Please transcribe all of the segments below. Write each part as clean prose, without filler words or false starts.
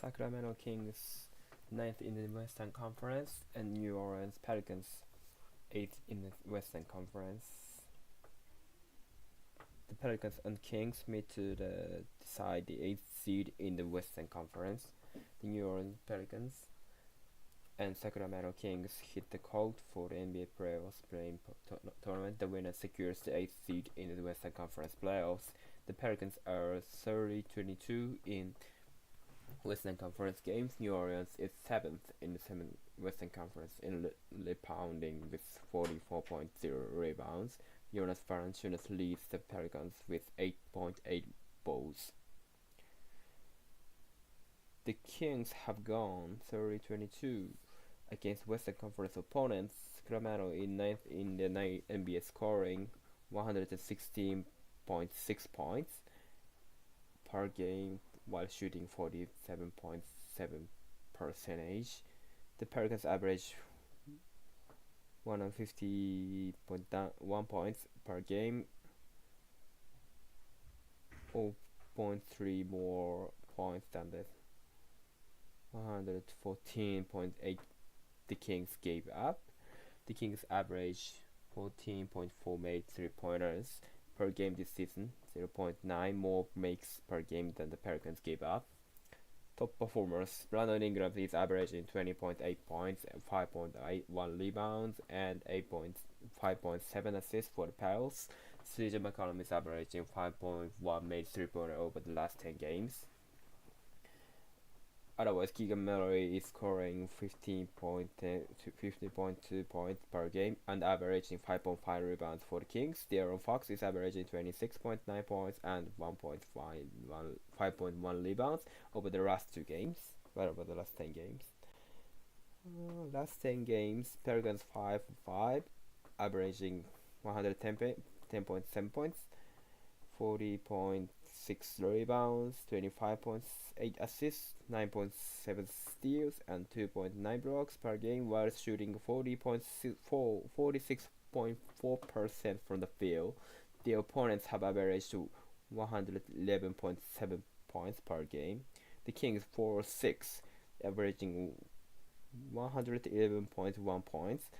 Sacramento Kings 9th in the Western Conference, and New Orleans Pelicans 8th in the Western Conference. The Pelicans and Kings meet to decide the 8th seed in the Western Conference. The New Orleans Pelicans and Sacramento Kings hit the cold for the NBA playoffs playing tournament. The winner secures the 8th seed in the Western Conference playoffs. The Pelicans are 30-22 in Western Conference games. New Orleans is 7th in the Western Conference in rebounding with 44.0 rebounds. Jonas Valanciunas leads the Pelicans with 8.8 balls. The Kings have gone 30-22 against Western Conference opponents. Sacramento is 9th in the NBA scoring, 116.6 points per game while shooting 47.7%. The Pelicans average 150.1 points per game, 0.3 more points than the 114.8 the Kings gave up. The Kings average 14.4 made 3-pointers per game this season, 0.9 more makes per game than the Pelicans gave up. Top performers: Brandon Ingram is averaging 20.8 points, 5.81 rebounds, and 5.7 assists for the Pels. CJ McCollum is averaging 5.1 made 3-pointer over the last 10 games. Otherwise, Keegan Miller is scoring 50.2 points per game and averaging 5.5 rebounds for the Kings. De'Aaron Fox is averaging 26.9 points and 5.1 rebounds over the last 10 games. Last 10 games, Pelicans 5-5, averaging 110.7 points, 40.6 rebounds, 25.8 assists, 9.7 steals, and 2.9 blocks per game, while shooting 46.4% from the field. The opponents have averaged 111.7 points per game. The Kings 4-6, averaging 111.1 points,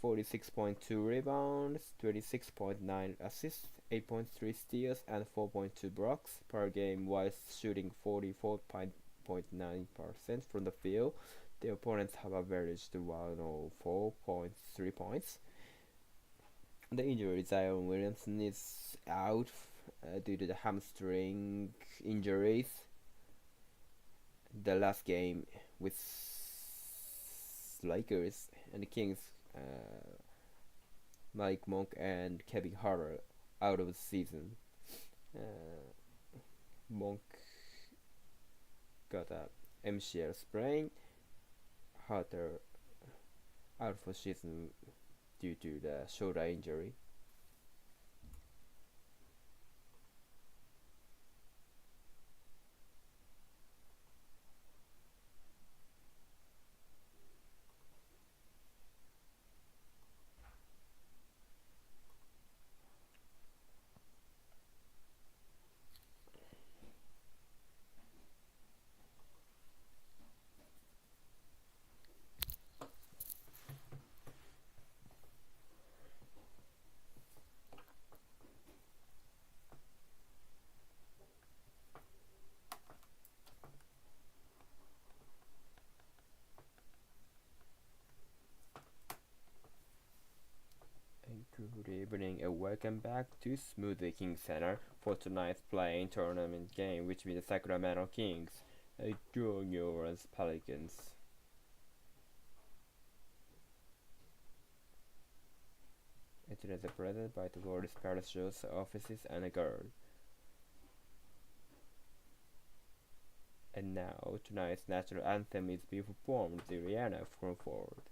46.2 rebounds, 26.9 assists, 8.3 steals, and 4.2 blocks per game, while shooting 44.9% from the field. The opponents have averaged 104.3 points. The injury: Zion Williamson is out due to the hamstring injuries. The last game with Lakers and the Kings, Mike Monk and Kevin Huerter out of the season. Monk got a MCL sprain. Huerter out for season due to the shoulder injury. Good evening and welcome back to Smoothie King Center for tonight's playing tournament game, which will be the Sacramento Kings and New Orleans Pelicans. It is represented by the World Palace Shows offices and a girl. And now tonight's national anthem is being performed by Rihanna from forward.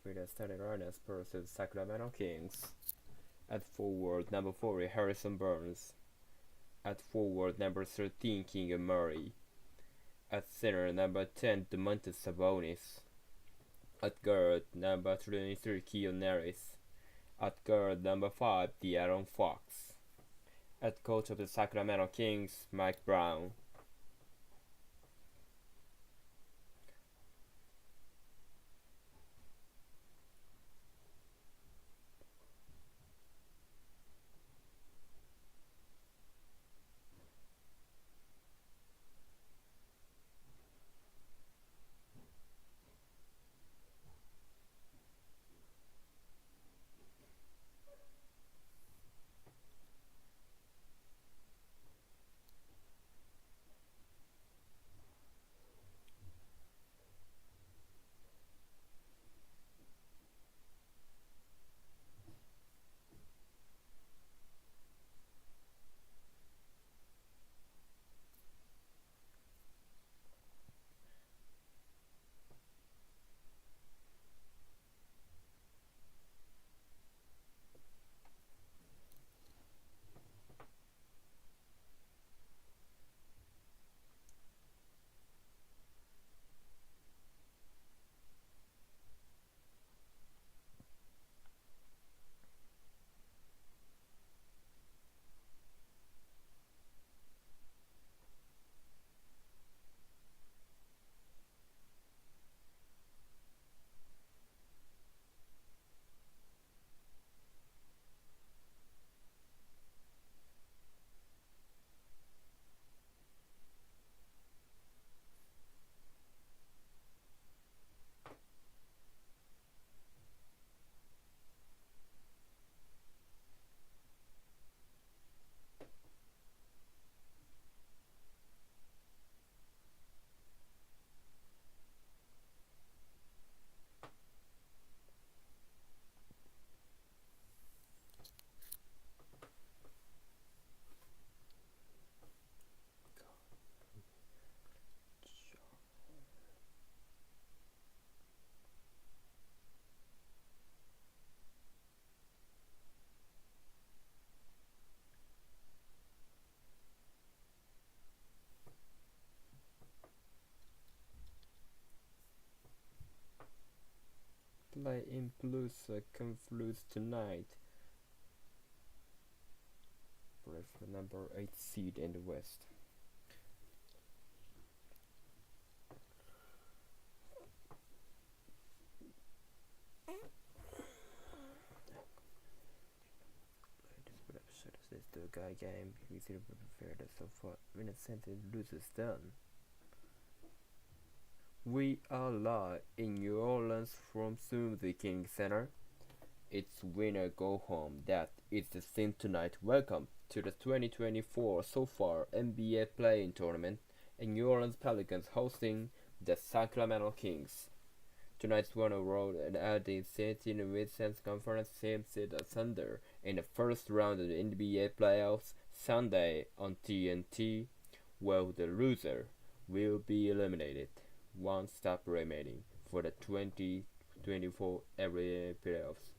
with the starting lineups versus Sacramento Kings. At forward, number 40, Harrison Burns. At forward, number 13, Keegan Murray. At center, number 10, Domantas Sabonis. At guard, number 23, Keon Harris. At guard, number 5, De'Aaron Fox. At coach of the Sacramento Kings, Mike Brown. Play in Palooza concludes tonight. For the number 8 seed in the West. This is the guy game. We see prepared so far. When it sent it loses done. We are live in New Orleans from Smoothie King Center. It's winner go home. That is the theme tonight. Welcome to the 2024 so far NBA play-in tournament, and New Orleans Pelicans hosting the Sacramento Kings. Tonight's winner road and adding City in the Mid-South Conference seems the Thunder in the first round of the NBA playoffs Sunday on TNT, while the loser will be eliminated. One stop remaining for the 2024 NBA playoffs.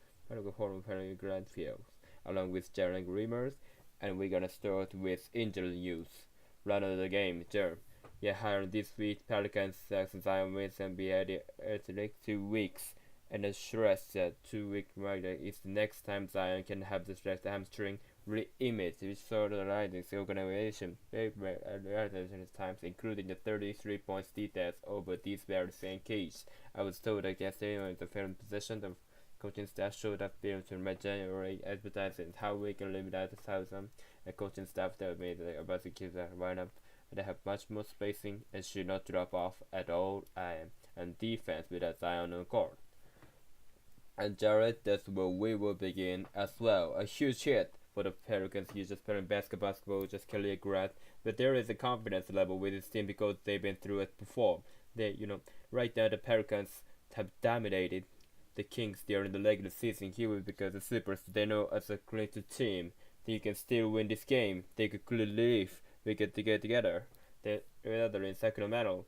Grand Fields, along with Jalen Reimers, and we're gonna start with injury news. Run of the game, Jerm. Yeah, hired this week, Pelicans, Zion Wilson be at the 2 weeks, and the stress that 2-week marker is the next time Zion can have the stress hamstring re-image, which sort of the organization times, including the 33 points details over these very same case. I was told that yesterday the film position of coaching staff showed up there to my January advertising how we can limit out 1,000 coaching staff that made about to keep that lineup. They have much more spacing and should not drop off at all, and defense without Zion on court. And Jared, that's where we will begin as well. A huge hit for the Pelicans. He's just playing basketball, just career grad. But there is a confidence level with his team because they've been through it before. Right now the Pelicans have dominated the Kings during the regular season here because the Clippers, they know as a collective team, they can still win this game. They could clearly leave. We get to get together. Rather in Sacramento,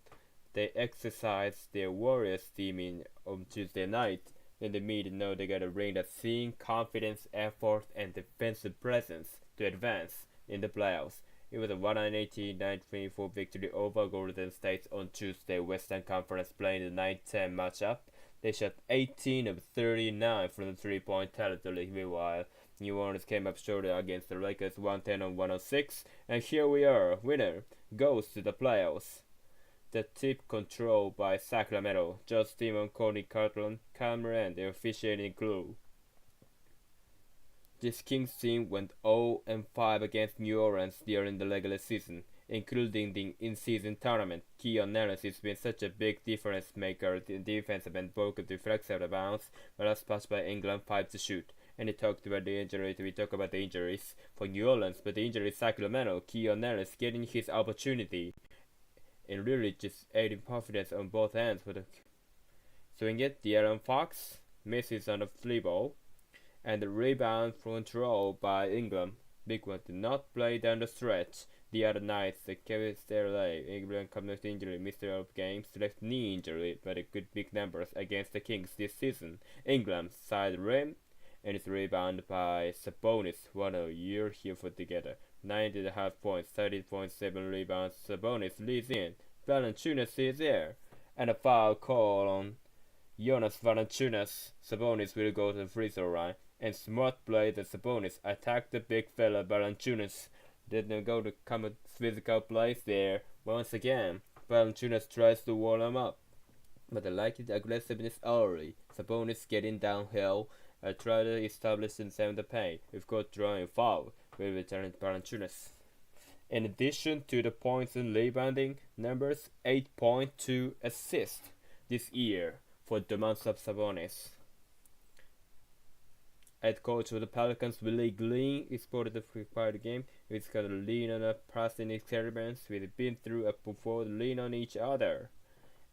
they exercised their Warriors team on Tuesday night, Then they need to know they gotta bring the same confidence, effort, and defensive presence to advance in the playoffs. It was a 118-924 victory over Golden State on Tuesday. Western Conference playing the 9-10 matchup. They shot 18 of 39 from the three-point territory. Meanwhile, New Orleans came up short against the Lakers 110 on 106. And here we are, winner goes to the playoffs. The tip controlled by Sacramento. Josh Stevens, Cody Cartland, Cameron, the officiating crew. This Kings team went 0-5 against New Orleans during the regular season, including the in-season tournament. Keon Ellis has been such a big difference maker in defensive and broke deflects out of bounds, but last pass by England 5 to shoot. And we talk about the injuries for New Orleans, but the injury is Sacramento. Keon Ellis getting his opportunity and really just adding confidence on both ends for the swing it. De'Aaron Fox misses on the free ball. And the rebound control by Ingram. Big one did not play down the stretch. The other night, the Kevin Sterling, England community injury, missed of games, left knee injury, but a good big numbers against the Kings this season. England side rim, and it's rebounded by Sabonis. What a year here for together. 9.5 points, 30.7 rebounds. Sabonis leads in. Valanciunas is there, and a foul call on Jonas Valanciunas. Sabonis will go to the free throw line. And smart play that Sabonis attacked the big fella Valanciunas. Didn't go to come physical plays there. Once again, Valanciunas tries to wall him up, but I like the aggressiveness early. Sabonis getting downhill. Try to establish himself in the paint. We've got drawing foul. Will return Valanciunas. In addition to the points and rebounding numbers, 8.2 assists this year for Domantas Sabonis. Head coach of the Pelicans, Willie Green, exported the required game. He's got to lean on a passing experiments. We've been through a before, lean on each other.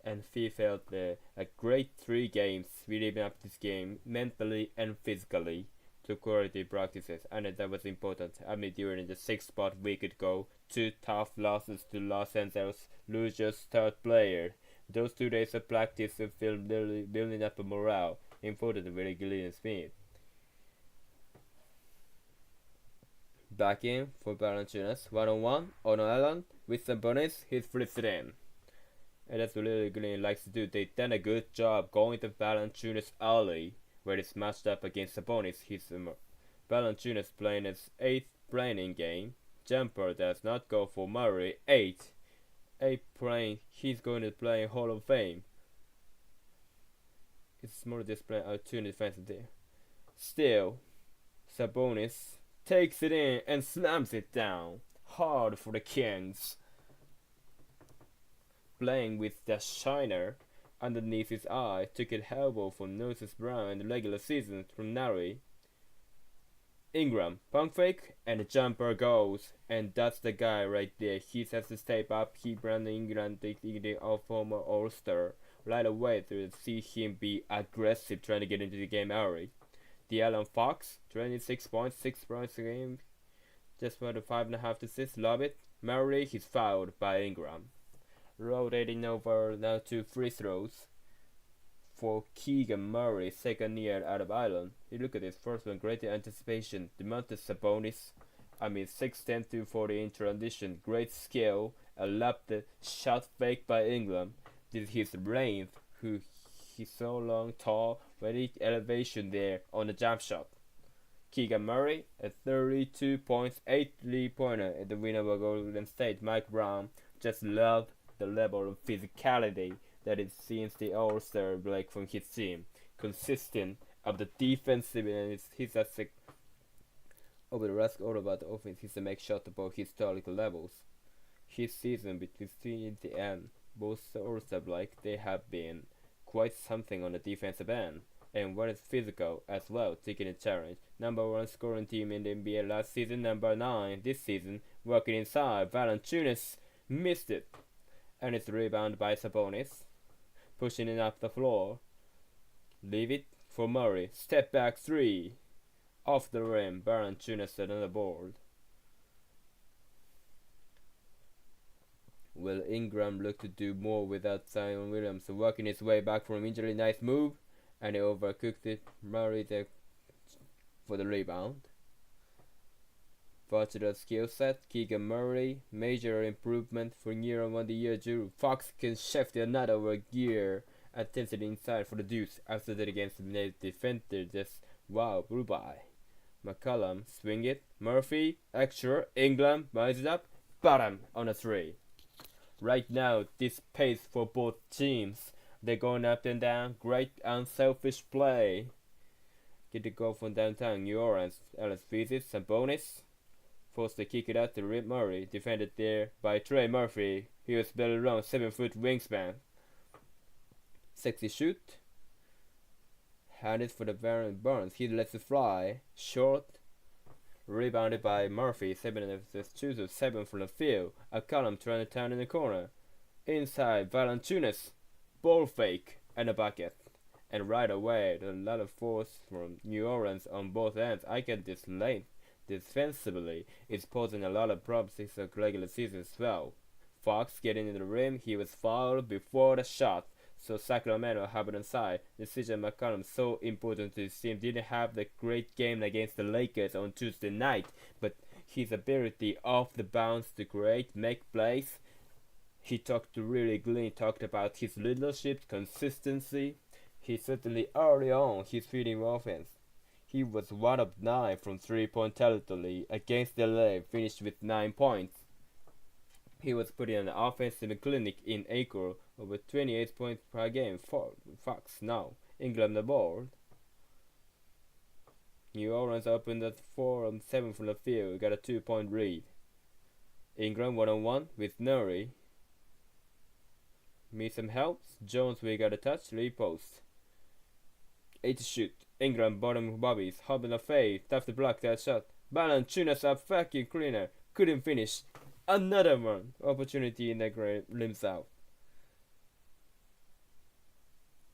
And he felt a great 3 games, leading up this game, mentally and physically, to quality practices. And that was important. I mean, during the 6th spot we could go, 2 tough losses to Los Angeles, lose your start player. Those 2 days of practice feel building up a morale. Important, Willie Green and Smith. Back in for Valanciunas, 1-on-1 on an island with some bonus. He flips it in, and that's what Willie Green likes to do. They've done a good job going to Valanciunas early, where it's matched up against Sabonis. Valanciunas playing his 8th playing game. Jumper does not go for Murray. 8 playing. He's going to play in Hall of Fame. It's more display opportunity defense there. Still, Sabonis takes it in and slams it down hard for the Kings. Playing with the shiner underneath his eye, took it elbow from Moses Brown in the regular season from Nari. Ingram, pump fake, and the jumper goes, and that's the guy right there. He has to step up. He Brandon Ingram, the former All-Star, right away to see him be aggressive, trying to get into the game early. De'Aaron Fox, 26 points, 6 points a game, just for the 5.5 assists. Love it. Murray, he's fouled by Ingram. Rotating over now to free throws for Keegan Murray, second year out of Ireland. You look at this first one, great anticipation. Domantas Sabonis, 6'10" 240 in transition, great skill. I love the shot fake by Ingram. This is his length, who he's so long, tall, very elevation there on the jump shot. Keegan Murray at 32 points, 8 3-pointer at the winner of Golden State. Mike Brown, just love the level of physicality that it seems the All-Star break from his team. Consistent of the defensive, and he's at over the rest all about the offense. He's a make shot above historical levels. His season between the end, both All-Star break, they have been quite something on the defensive end, and what is physical as well, taking a challenge. Number 1 scoring team in the NBA last season, number 9 this season, working inside. Valanciunas missed it, and it's rebounded by Sabonis, pushing it up the floor. Leave it for Murray. Step back 3, off the rim. Valanciunas another board. Will Ingram look to do more without Zion Williamson working his way back from injury? Nice move. and he overcooked it. Murray there for the rebound. Versatile skill set, Keegan Murray, major improvement for year on 1 year Drew. Fox can shift another gear intensity inside for the Deuce after that against the native defender. Just wow, blue by. McCollum, swing it, Murphy, extra, England, buys it up, bottom on a 3. Right now, this pace for both teams. They're going up and down, great unselfish play. Get the goal from downtown New Orleans, Ellis visits, Sabonis. Forced to kick it out to Rip Murray, defended there by Trey Murphy. He was built around 7-foot wingspan. Sexy shoot. Handed for the Baron Burns. He lets it fly. Short. Rebounded by Murphy. 7 from the field. A column trying to turn in the corner. Inside, Valanciunas. Ball fake and a bucket. And right away, a lot of force from New Orleans on both ends. I get this late. Defensively, it's posing a lot of problems this regular season as well. Fox getting in the rim, he was fouled before the shot, so Sacramento have it inside. Decision McCollum so important to his team. Didn't have the great game against the Lakers on Tuesday night, but his ability off the bounce to create, make plays. He talked about his leadership, consistency. He certainly early on his feeding offense. He was 1 of 9 from 3-point territory against LA, finished with 9 points. He was putting an offensive clinic in April, over 28 points per game for Fox now. England the board. New Orleans opened at 4 of 7 from the field, got a 2-point lead. England 1-on-1 with Nuri. Need some help. Jones we got a touch, repost. 8 to shoot. England bottom bobbies, hopping a fade, tough to block that shot. Valanciunas a fucking cleaner, couldn't finish. Another one, opportunity in the rims out.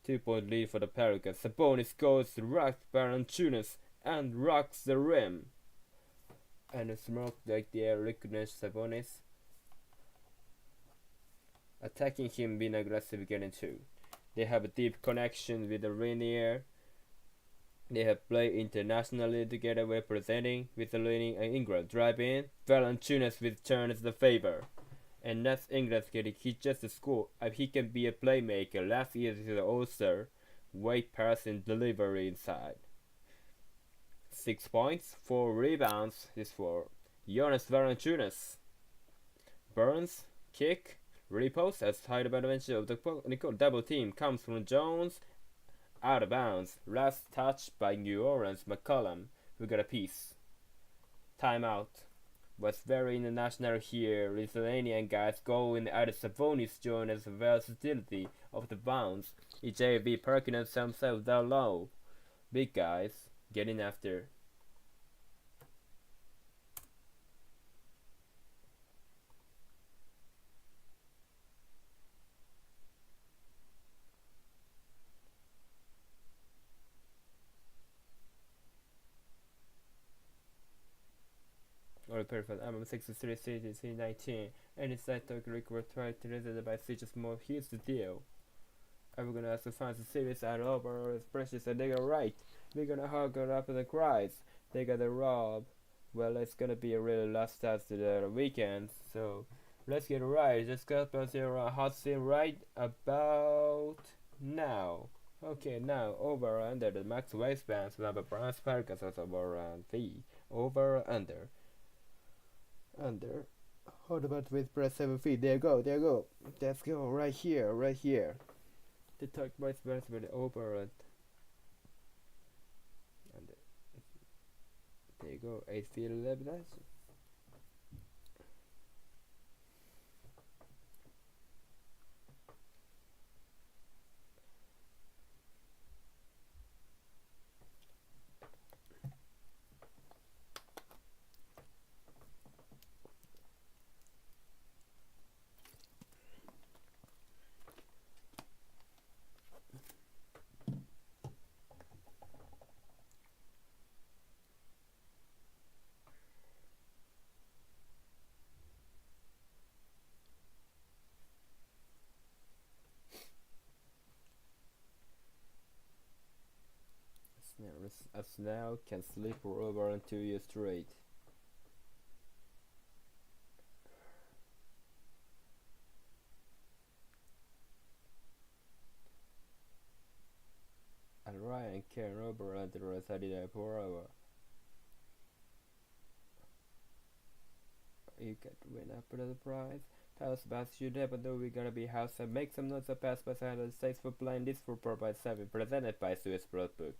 2-point lead for the Pelicans. Sabonis goes to rock Valanciunas and rocks the rim. And the smoke like the air recognized Sabonis. Attacking him, being aggressive, getting 2. They have a deep connection with the Rainier. They have played internationally together, representing with the leading England. Drive in, Valanciunas returns the favor. And that's England's getting. He just scored. He can be a playmaker. Last year he's an all-star. Weight passing delivery inside. 6 points, 4 rebounds. This for Jonas Valanciunas. Burns, kick, repost as high advantage of the double team comes from Jones. Out of bounds. Last touch by New Orleans. McCollum, who got a piece. Timeout. Was very international here. Lithuanian guys going at Sabonis join as the versatility of the bounce. EJB perking themselves down low. Big guys getting after. Perfect. I'm 63 cities in 19, and it's like Tokyo record try to resolve by just more. Here's the deal. I'm gonna ask the fans the series are over as precious, and they got right. We're gonna hug her up in the cries. They got the rob. Well, it's gonna be a really last start to the weekend, so let's get right. Just got your hot scene right about now. Okay, now over under the max waistbands. We have a bronze Pelicans over V. Over under. Under. Hold about with press 7 feet. There you go. Let's go right here. The talk boys with the over and under. There you go. 8 feet 11. Pelicans as now can sleep for over 2 years straight. And Ryan can over and the rest I did forever. You get win up to the prize. Pass best you never know we gotta be house and make some notes of pass by United States for playing this for Provide 7 presented by Swiss Broadbook.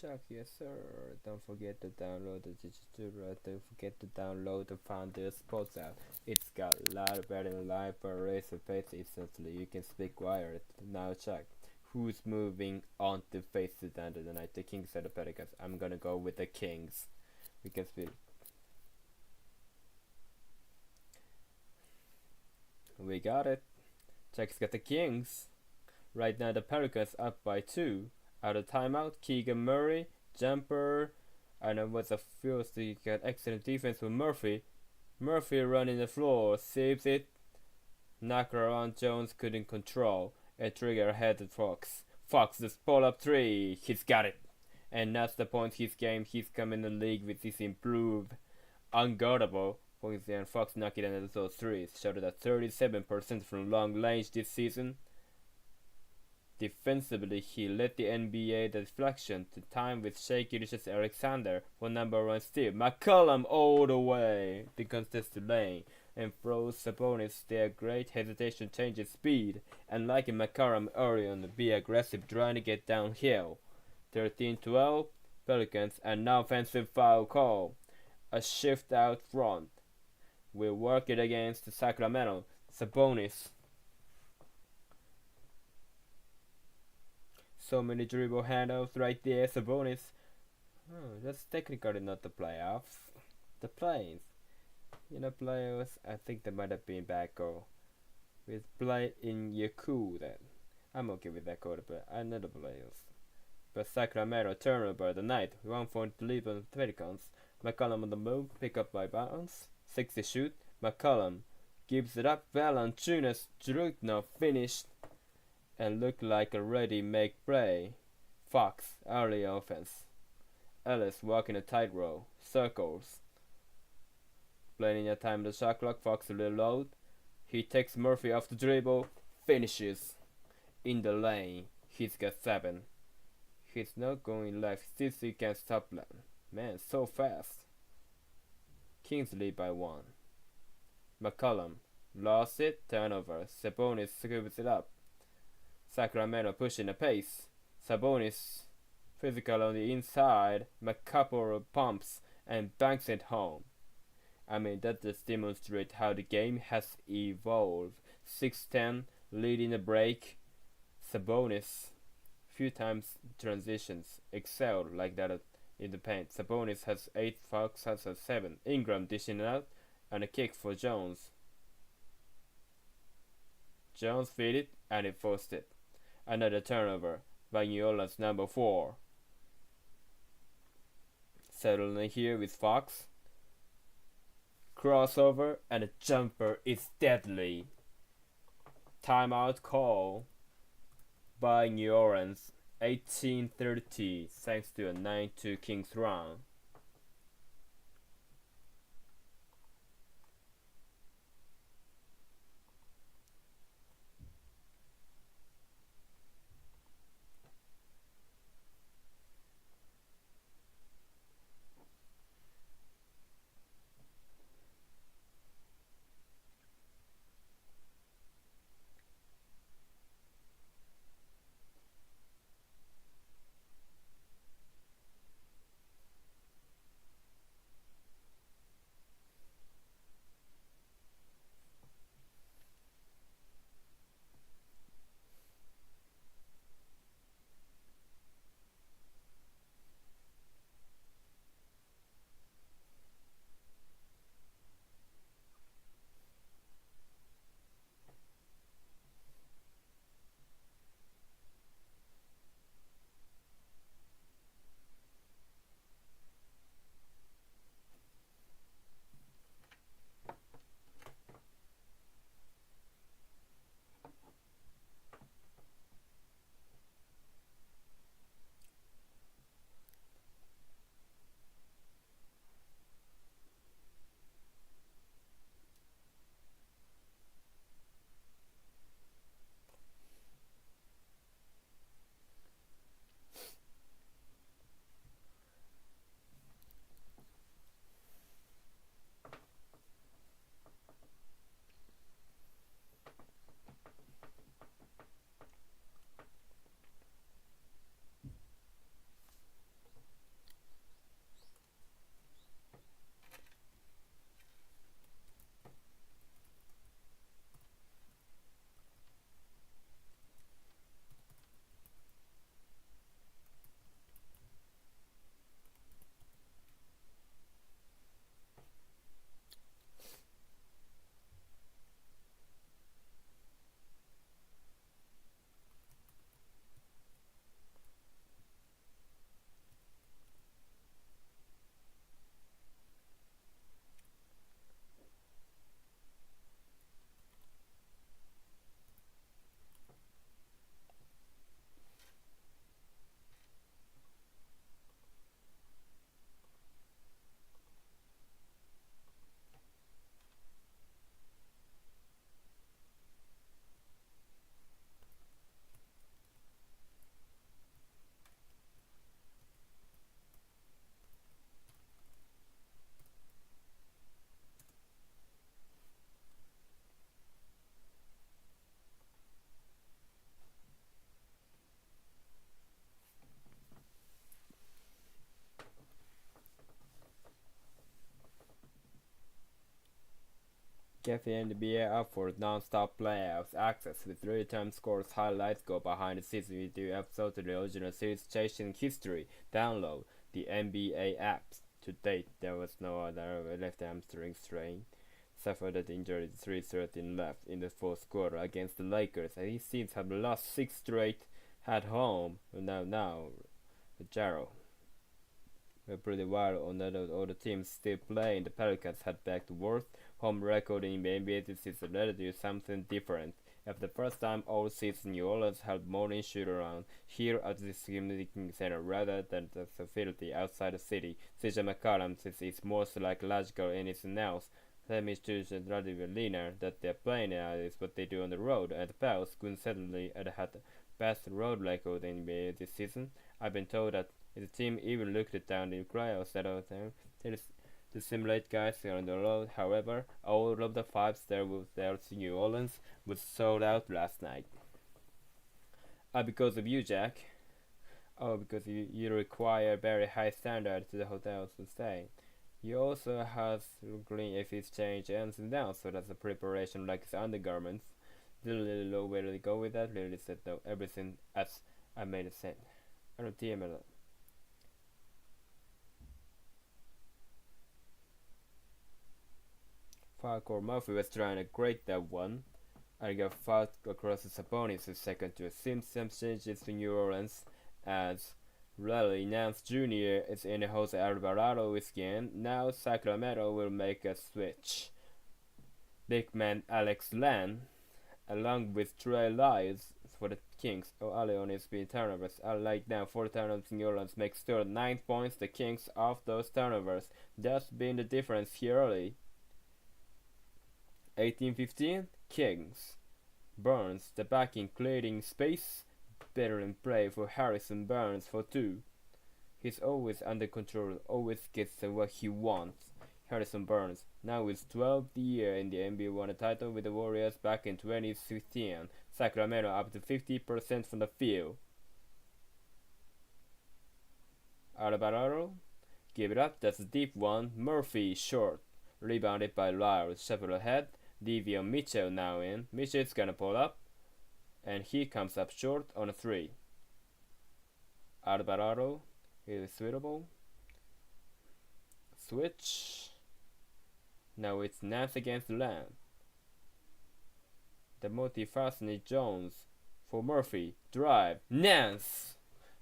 Chuck, yes sir. Don't forget to download the digital. Don't forget to download the Founder Sports app. It's got a lot of better live race face instantly. You can speak wired. Now Chuck, who's moving on to face it under the night? The Kings or the Pelicans? I'm gonna go with the Kings. We can speak. We got it. Chuck's got the Kings. Right now the Pelicans up by 2. Out of timeout, Keegan Murray, jumper, and it was a first he got excellent defense with Murphy. Murphy running the floor, saves it. Knocker around Jones couldn't control. A trigger ahead of Fox. Fox the pull up 3, he's got it. And that's the point his game, he's come in the league with his improved, unguardable. And Fox knocked it into those threes. Shot at 37% from long range this season. Defensively, he led the NBA deflection to time with Shea Gilgeous-Alexander for number 1 steal. McCollum all the way to contested lane and throws Sabonis. Their great hesitation changes speed, and like McCollum early on, be aggressive trying to get downhill. 13-12, Pelicans, and now offensive foul call. A shift out front. Will work it against Sacramento. Sabonis. So many dribble handles right there, Sabonis. Oh, that's technically not the playoffs. The plays. In the playoffs, I think they might have been back or with play in Yaku then. I'm okay with that code, but I know the playoffs. But Sacramento turnover the night, 1 point lead on the Pelicans. McCollum on the move, pick up by bounce. 60 shoot. McCollum gives it up. Valanciunas, Drugno finished. And looked like a ready-make play. Fox, early offense. Ellis walking a tightrope. Circles. Playing a time the shot clock. Fox reload. He takes Murphy off the dribble. Finishes. In the lane. He's got 7. He's not going left. Since he can stop them. Man, so fast. Kings lead by 1. McCollum lost it. Turnover. Sabonis scoops it up. Sacramento pushing the pace. Sabonis physical on the inside. McCollum pumps and banks it home. I mean, that just demonstrates how the game has evolved. 6-10, leading the break. Sabonis, few times transitions, excelled like that in the paint. Sabonis has 8, Fox has a 7. Ingram dishing it out, and a kick for Jones. Jones feed it, and he forced it. Another turnover by New Orleans number 4. Settling here with Fox. Crossover and a jumper is deadly. Timeout call by New Orleans. 18-30 thanks to a 9-2 Kings run. Get the NBA up for non-stop playoffs access with real-time scores, highlights, go behind the scenes video episodes of the original series chasing history. Download the NBA apps. To date, there was no other left hamstring strain. Suffered an injury 3:13 left in the fourth quarter against the Lakers, and his teams have lost 6 straight at home. Now, Jarrow. Pretty well on all the teams still playing. The Pelicans had back to worst home record in the NBA this season. Let us do something different. After the first time all season, New Orleans held morning shoot around here at the community center rather than the facility outside the city. CJ McCollum says it's most like logical anything else. Let me choose a relatively linear that they're playing at is what they do on the road. And the Pels coincidentally had the best road record in the NBA this season. I've been told that the team even looked it down in crowds that of them to simulate guys on the road. However, all of the 5 there with their New Orleans was sold out last night. Because of you, Jack. Because you require very high standards to the hotels to stay. You also have green if it's change ends and downs, so that's a preparation like his undergarments. Lily low where to go with that. Lily said no, everything as I made it said. I don't team it. Falcor Murphy was trying to great that one. I got fouled across the Sabonis second to a Simpson changes to New Orleans as Raleigh Nance Jr. is in the Jose Alvarado again. Now Sacramento will make a switch. Big man Alex Len, along with Trey Lyles for the Kings. Leon is being turnovers. Like now, 4 turnovers New Orleans makes still 9 points. The Kings off those turnovers. That's been the difference here early. 18-15, Kings. Burns, the backing clearing space. Better in play for Harrison Barnes for 2. He's always under control, always gets what he wants. Harrison Barnes, now his 12th year in the NBA, won a title with the Warriors back in 2016. Sacramento up to 50% from the field. Alvarado, give it up, that's a deep one. Murphy, short. Rebounded by Lyles, shuffle ahead. Devion Mitchell now in. Mitchell's gonna pull up. And he comes up short on a 3. Alvarado is suitable. Switch. Now it's Nance against Lamb. The multifaceted Jones for Murphy. Drive. Nance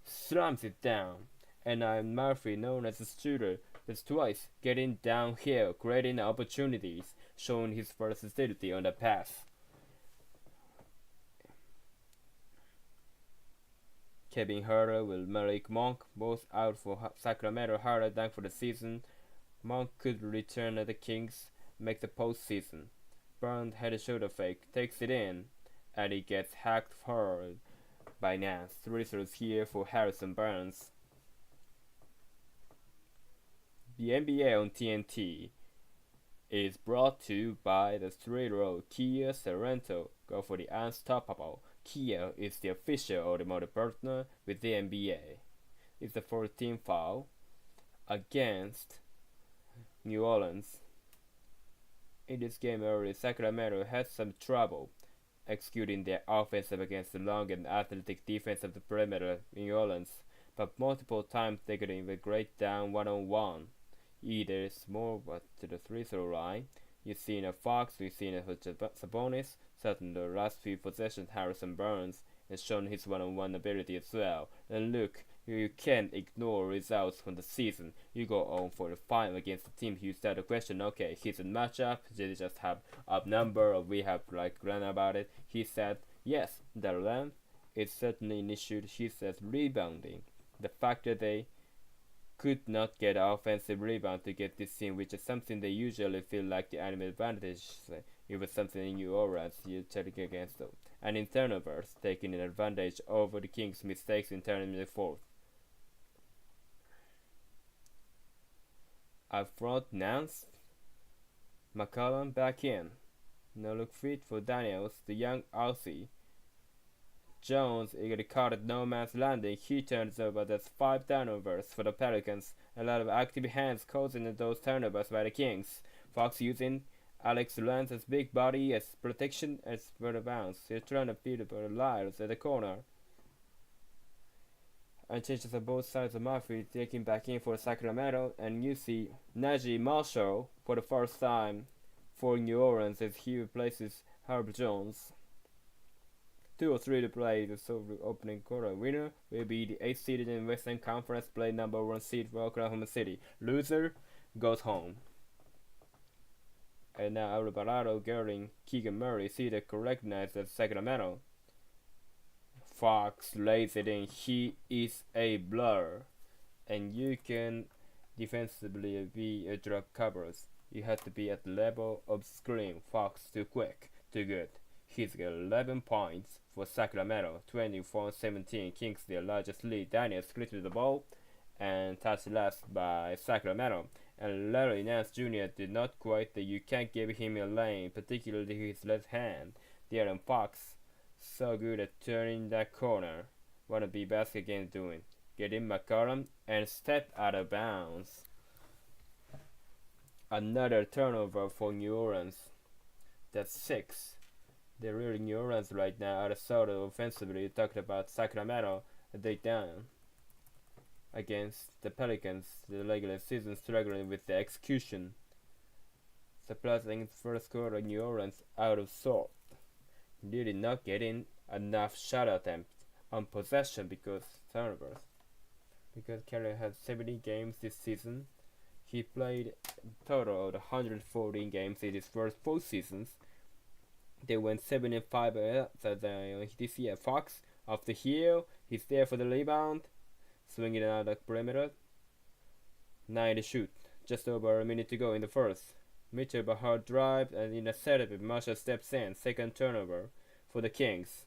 slams it down. And I'm Murphy, known as a shooter, that's twice getting downhill, creating opportunities, showing his versatility on the pass. Kevin Huerter with Malik Monk, both out for Sacramento. Huerter done for the season. Monk could return at the Kings, make the postseason. Burns had a shoulder fake, takes it in, and he gets hacked hard by Nance. 3 throws here for Harrison Barnes. The NBA on TNT is brought to you by the 3-year-old Kia Sorrento. Go for the unstoppable. Kia is the official automotive partner with the NBA. It's the 14th foul against New Orleans. In this game early, Sacramento had some trouble executing their offensive against the long and athletic defense of the perimeter in New Orleans, but multiple times they got in the great down one-on-one. Either small but to the 3-throw line. You've seen a Fox, we've seen a Sabonis. Certainly the last few possessions Harrison Barnes has shown his one-on-one ability as well. And look, you can't ignore results from the season. You go on for the final against the team. You start the question, okay, here's a matchup, did they just have up number or we have like learn about it? He said, yes, the length is certainly an issue. He says rebounding. The fact that they could not get offensive rebound to get this team, which is something they usually feel like the enemy advantage. It was something in New Orleans you take against them. And in turnovers, taking an advantage over the Kings' mistakes in turning the 4th. Up front, Nance. McCollum back in. No look fit for Daniels, the young Aussie. Jones eagerly caught at no man's landing. He turns over. That's 5 turnovers for the Pelicans. A lot of active hands causing those turnovers by the Kings. Fox using Alex lands his big body as protection as for the bounce. He's trying to beat for Lyles at the corner. And changes on both sides of Murphy, taking back in for Sacramento, and you see Najee Marshall for the first time for New Orleans as he replaces Herb Jones. 2:03 to play. The opening quarter winner will be the 8th seed in Western Conference, play number 1 seed for Oklahoma City. Loser goes home. And now Alvarado getting Keegan Murray see the correctness of Sacramento. Fox lays it in. He is a blur, and you can defensively be a drop covers. You have to be at the level of screen. Fox too quick, too good. He's got 11 points for Sacramento, 24-17. Kings their largest lead. Daniel split the ball and touched last by Sacramento. And Larry Nance Jr. did not quite that you can't give him a lane, particularly his left hand. De'Aaron Fox, so good at turning that corner. Wanna be basket game doing. Get in McCollum and step out of bounds. Another turnover for New Orleans. That's 6. They're really New Orleans right now out of sort of offensively. You talked about Sacramento, they down against the Pelicans, the regular season struggling with the execution. Surprising first quarter, New Orleans out of sort. Really not getting enough shot attempts on possession because turnovers. Because Kelly had 70 games this season. He played a total of 114 games in his first 4 seasons. They went 7-5 this year. Fox off the heel. He's there for the rebound. Swinging it out the perimeter. 9 to shoot. Just over a minute to go in the first. Mitchell by hard drive and in a setup, Marshall steps in. Second turnover for the Kings.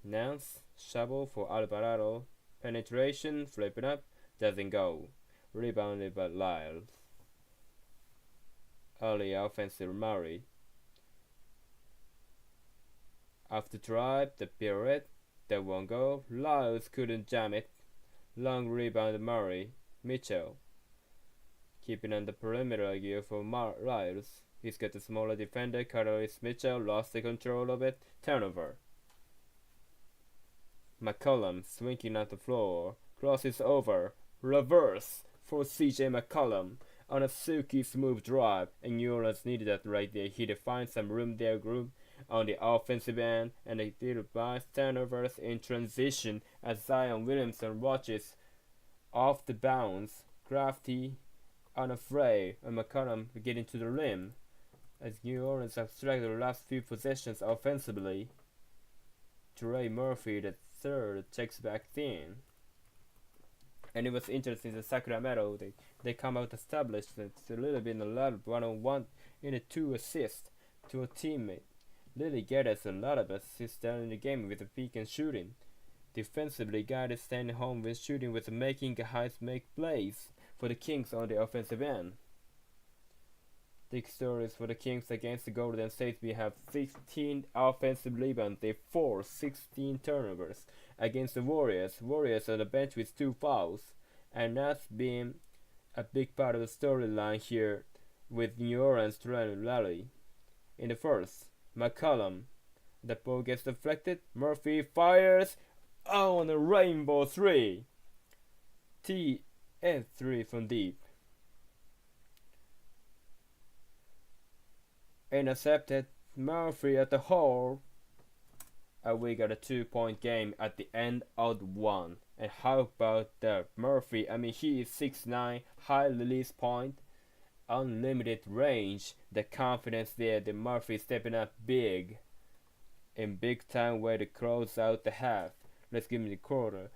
Nance, shovel for Alvarado. Penetration, flipping up, doesn't go. Rebounded by Lyles. Early offensive Murray. After drive, the pirouette, that won't go. Lyles couldn't jam it. Long rebound Murray. Mitchell. Keeping on the perimeter gear for Lyles. He's got the smaller defender. Carlos Mitchell lost the control of it. Turnover. McCollum swinging at the floor. Crosses over. Reverse for CJ McCollum on a silky smooth drive. And New Orleans needed that right there. He defined some room there, group on the offensive end, and they did advance turnovers in transition as Zion Williamson watches off the bounce. Crafty, unafraid, and McCollum getting to the rim as New Orleans have struggled the last few possessions offensively. Trey Murphy, the third, checks back in. And it was interesting that Sacramento, they come out established. It's a little bit in a lot of one-on-one in a 2 assists to a teammate. Lily get us a lot of assists down in the game with the peak and shooting. Defensively, guys is staying home with shooting with making guys make plays for the Kings on the offensive end. Big stories for the Kings against the Golden State. We have 15 offensive rebounds. They forced 16 turnovers against the Warriors. Warriors on the bench with 2 fouls. And that's been a big part of the storyline here with New Orleans trying to rally. In the first, McCollum. The ball gets deflected. Murphy fires on a rainbow 3. TF3 from deep. Intercepted. Murphy at the hole. And we got a 2-point game at the end of 1. And how about that? Murphy, I mean, he is 6'9", high release point, unlimited range. The confidence there, the Murphy stepping up big. In big time way to close out the half. Let's give him the quarter.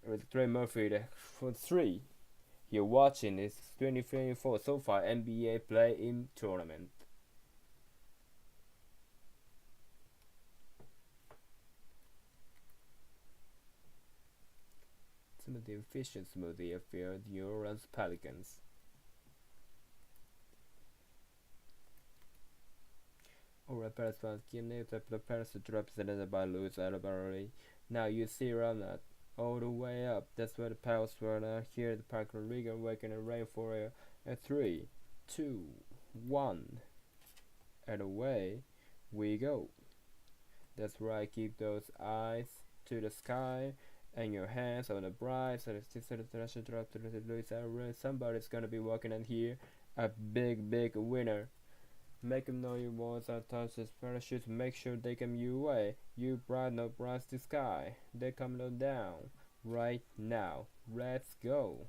With Trey Murphy for 3. You're watching this 2024 so far NBA play-in tournament. Some of the efficient smoothie affair, New Orleans Pelicans. Alright, Paris fans, the Paris drops by Louis Alabari. Now you see Ramnat all the way up. That's where the Pals were now. Here the Parker Regan waking a rain for a 3, 2, 1. And away we go. That's right, keep those eyes to the sky and your hands on the bright so somebody's gonna be walking in here, a big winner. Make them know your walls are touched as parachutes, make sure they come your way. You bright no bright the sky, they come down right now. Let's go.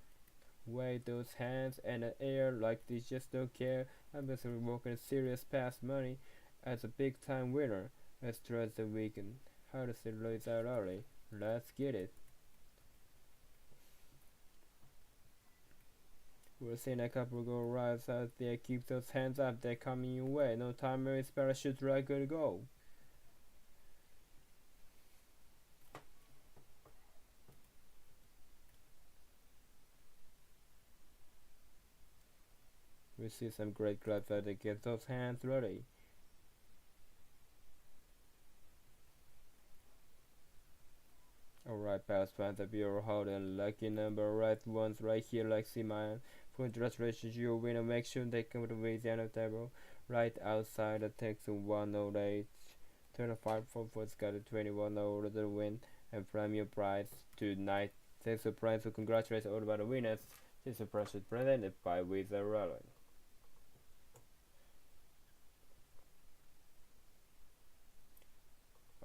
Wave those hands in the air like they just don't care. I'm just walking serious past money as a big time winner. Let's trust the weekend. How does it lose out early? Let's get it. We're seeing a couple go rides out there. Keep those hands up, they're coming your way. No timer is parachute right, good to go. We see some great clubs out there. Get those hands ready. Alright, pals, fans of your holding lucky number right ones right here, like see my congratulations, you winner. Make sure they come to the end of the table right outside the text 108 25 4's got a 21 over the win and from your prize tonight. Thanks for prize, so congratulations all about the winners. This is a precious presented by Wizard Rolling.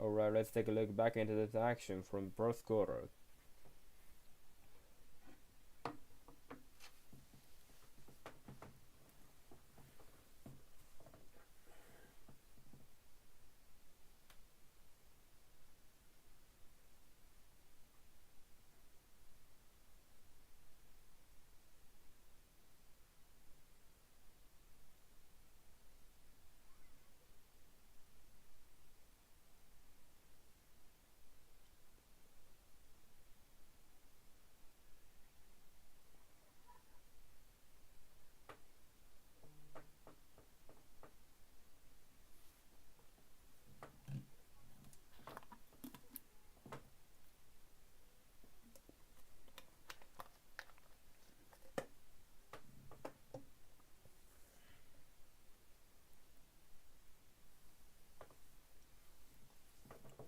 Alright, let's take a look back into this action from first quarter.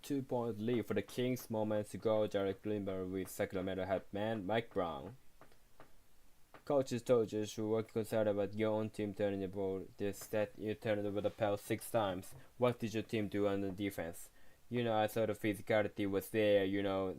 Two-point lead for the Kings. Moments ago, Jared Glimmer with Sacramento head man Mike Brown. Coaches told you you were concerned about your own team turning the ball. Instead, you turned over the ball 6 times. What did your team do on the defense? I saw the physicality was there,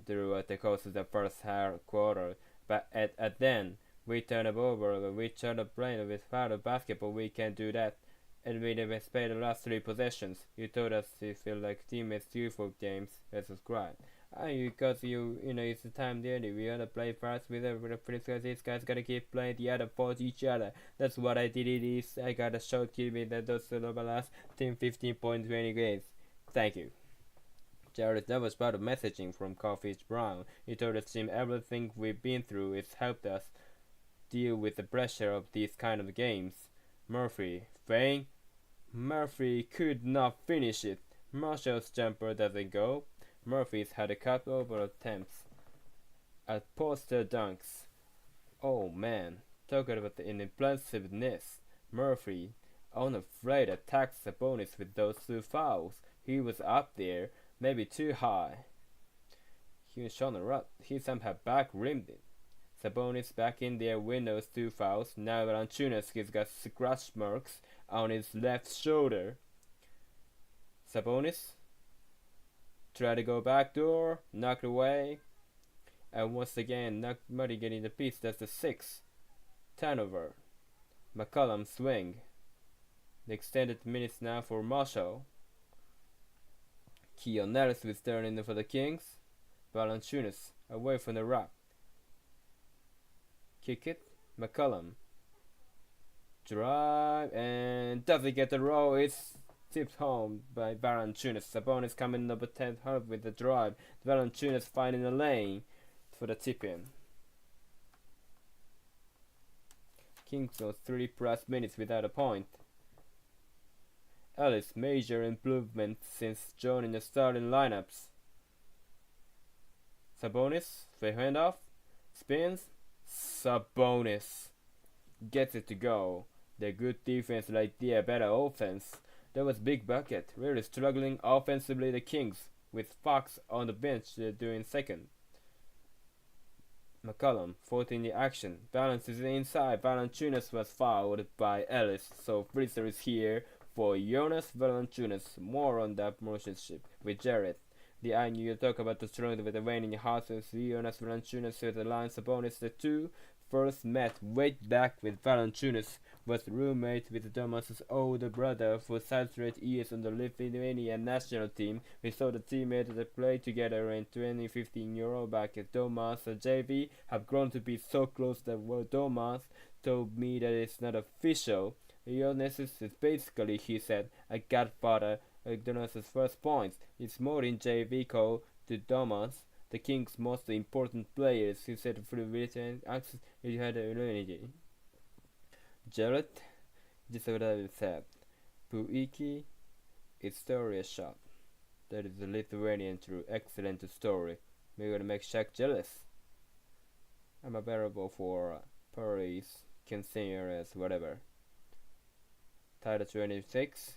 throughout the course of the first half quarter. But at then, we turned it over. We turned the brain with foul of basketball. We can't do that. And we never spent the last 3 possessions. You told us you feel like teammates do for games. Let's subscribe. Because it's the time there. We wanna play fast with everybody. These guys gotta keep playing the other for each other. That's what I did. It is I got a short kid with those last team 15.20 games. Thank you. Jared, that was part of messaging from Coffee Brown. He told us team everything we've been through has helped us deal with the pressure of these kind of games. Murphy could not finish it. Marshall's jumper doesn't go. Murphy's had a couple of attempts at poster dunks. Oh man, talk about the impulsiveness. Murphy, unafraid, attacked Sabonis with those 2 fouls. He was up there, maybe too high. He was shot a rut. He somehow back-rimmed it. Sabonis back in there with those 2 fouls. Now Valanciunas got scratch marks on his left shoulder. Sabonis try to go back door, knocked away, and once again Murray getting the piece. That's the 6th turnover. McCollum swing. The extended minutes now for Marshall. Keon Ellis was turning for the Kings. Valanciunas away from the rock. Kick it. McCollum. Drive and doesn't get the roll. It's tipped home by Valanciunas. Sabonis coming number 10 hard with the drive. Valanciunas finding the lane for the tip-in. Kings on 3+ minutes without a point. Ellis major improvement since joining the starting lineups. Sabonis, fake handoff, spins. Sabonis gets it to go. The good defense like the better offense. There was Big Bucket, really struggling offensively the Kings, with Fox on the bench doing second. McCollum fought in the action. Balance is inside. Valanciunas was fouled by Ellis, so Freezer is here for Jonas Valanciunas. More on that promotionship with Jared. The I knew you talk about the strength with the waning houses. Jonas Valanciunas with the line Sabonis. The two first met way back with Valanciunas was roommate with Thomas's older brother for 3 years on the Lithuanian national team. We saw the teammates that played together in 2015 Eurobasket. Thomas and JV have grown to be so close that Thomas told me that it's not official. Jonas is basically, he said, a godfather. Thomas's first points. It's more in JV call to Thomas. The Kings' most important players, he said, for the access he had a unity. Jared, this is what I said. Puiki, it's story a shot. That is the Lithuanian true excellent story. We're gonna make Shaq jealous. I'm available for Paris, Quinceañeras, whatever. Title 26.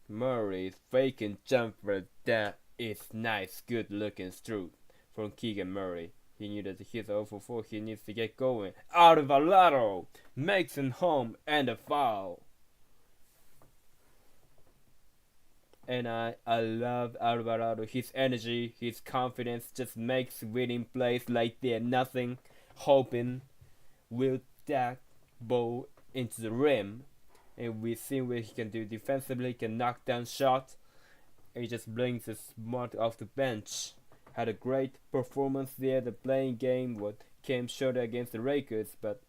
Murray's faking jumper, that is nice, good looking stroke from Keegan Murray. He knew that he's 0 for 4, he needs to get going. Out of Alvaro makes him home and a foul. And I love Alvarado. His energy, his confidence just makes winning plays like they're nothing. Hoping will that ball into the rim. And we see what he can do defensively, he can knock down shots. He just brings the smart off the bench. Had a great performance there. The playing game came short against the Lakers, but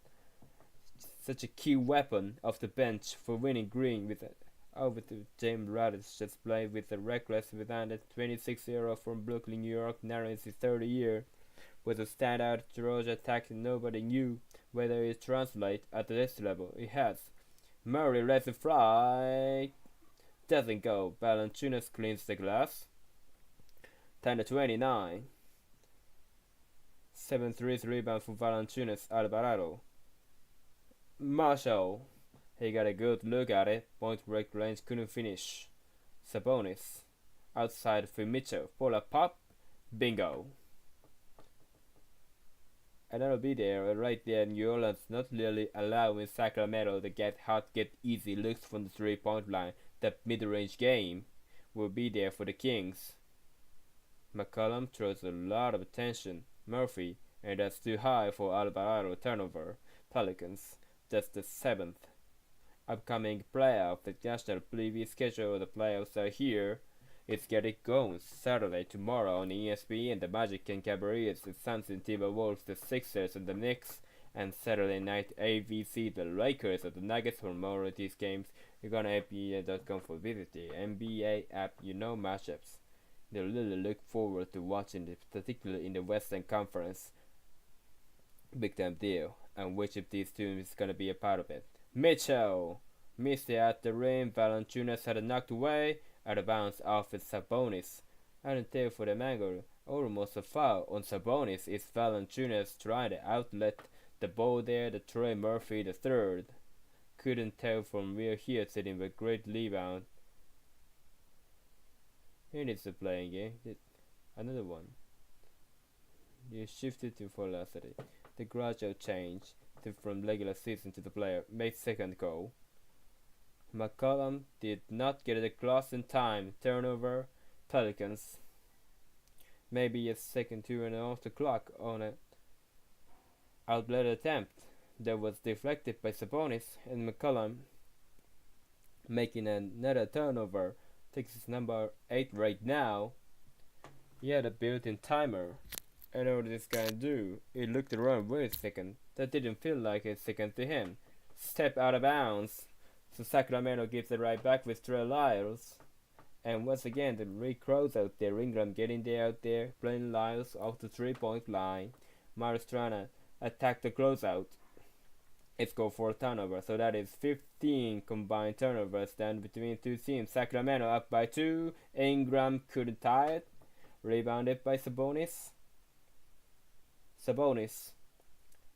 such a key weapon off the bench for winning Green with over to James Radis just played with a reckless without a 26-year-old from Brooklyn, New York, now in his 3rd year. Was a standout Georgia attack and nobody knew whether it translate at this level. It has. Murray lets it fly. Doesn't go. Valanciunas cleans the glass. 10-29. 7 threes rebound for Valanciunas. Alvarado. Marshall. He got a good look at it. Point break range couldn't finish. Sabonis. Outside for Mitchell. Pull a pop. Bingo. And that'll be there, right there. New Orleans not really allowing Sacramento to get hot, get easy looks from the 3-point line. That mid-range game will be there for the Kings. McCollum throws a lot of attention. Murphy, and that's too high for Alvarado turnover. Pelicans, that's the 7th. Upcoming playoff, the national preview schedule of the playoffs are here. It's getting going. Saturday, tomorrow on ESPN, the Magic and Cavaliers, the Suns and Timberwolves, the Sixers and the Knicks, and Saturday night ABC, the Lakers and the Nuggets. For more of these games, you're gonna NBA.com for visit the NBA app. You know matchups. They really look forward to watching this, particularly in the Western Conference. Big time deal. And which of these teams is gonna be a part of it? Mitchell missed it at the rim. Valanciunas had it knocked away. Out of bounds off with Sabonis. I didn't tell for the mango. Almost a foul on Sabonis. It's Valanciunas trying to outlet the ball there. The Trey Murphy the 3rd. Couldn't tell from where he is sitting with great rebound. He needs a playing game. Another one. You shifted to velocity. The gradual change from regular season to the player made 2nd goal. McCollum did not get it across in time. Turnover. Pelicans. Maybe a second 2 and off the clock on an outlet attempt that was deflected by Sabonis, and McCollum making another turnover. Takes his number 8 right now. He had a built-in timer. I know what this guy do. He looked around. Wait a second. That didn't feel like a second to him. Step out of bounds. So Sacramento gives it right back with Trey Lyles. And once again, the Rick Rose out there. Ingram getting there out there. Playing Lyles off the 3-point line. Myers trying to attack the closeout. It's go for a turnover. So that is 15 combined turnovers then between two teams. Sacramento up by 2. Ingram couldn't tie it. Rebounded by Sabonis. Sabonis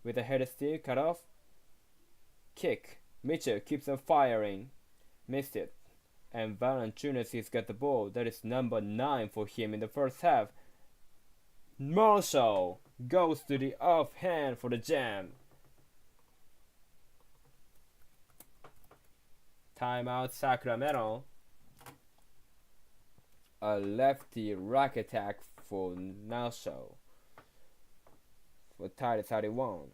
with a header steal, cut off. Kick. Mitchell keeps on firing. Missed it. And Valanciunas got the ball. That is number 9 for him in the first half. Marshall goes to the offhand for the jam. Timeout Sacramento. A lefty rack attack for Marshall for tie 31.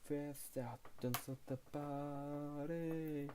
First out, dance at the party.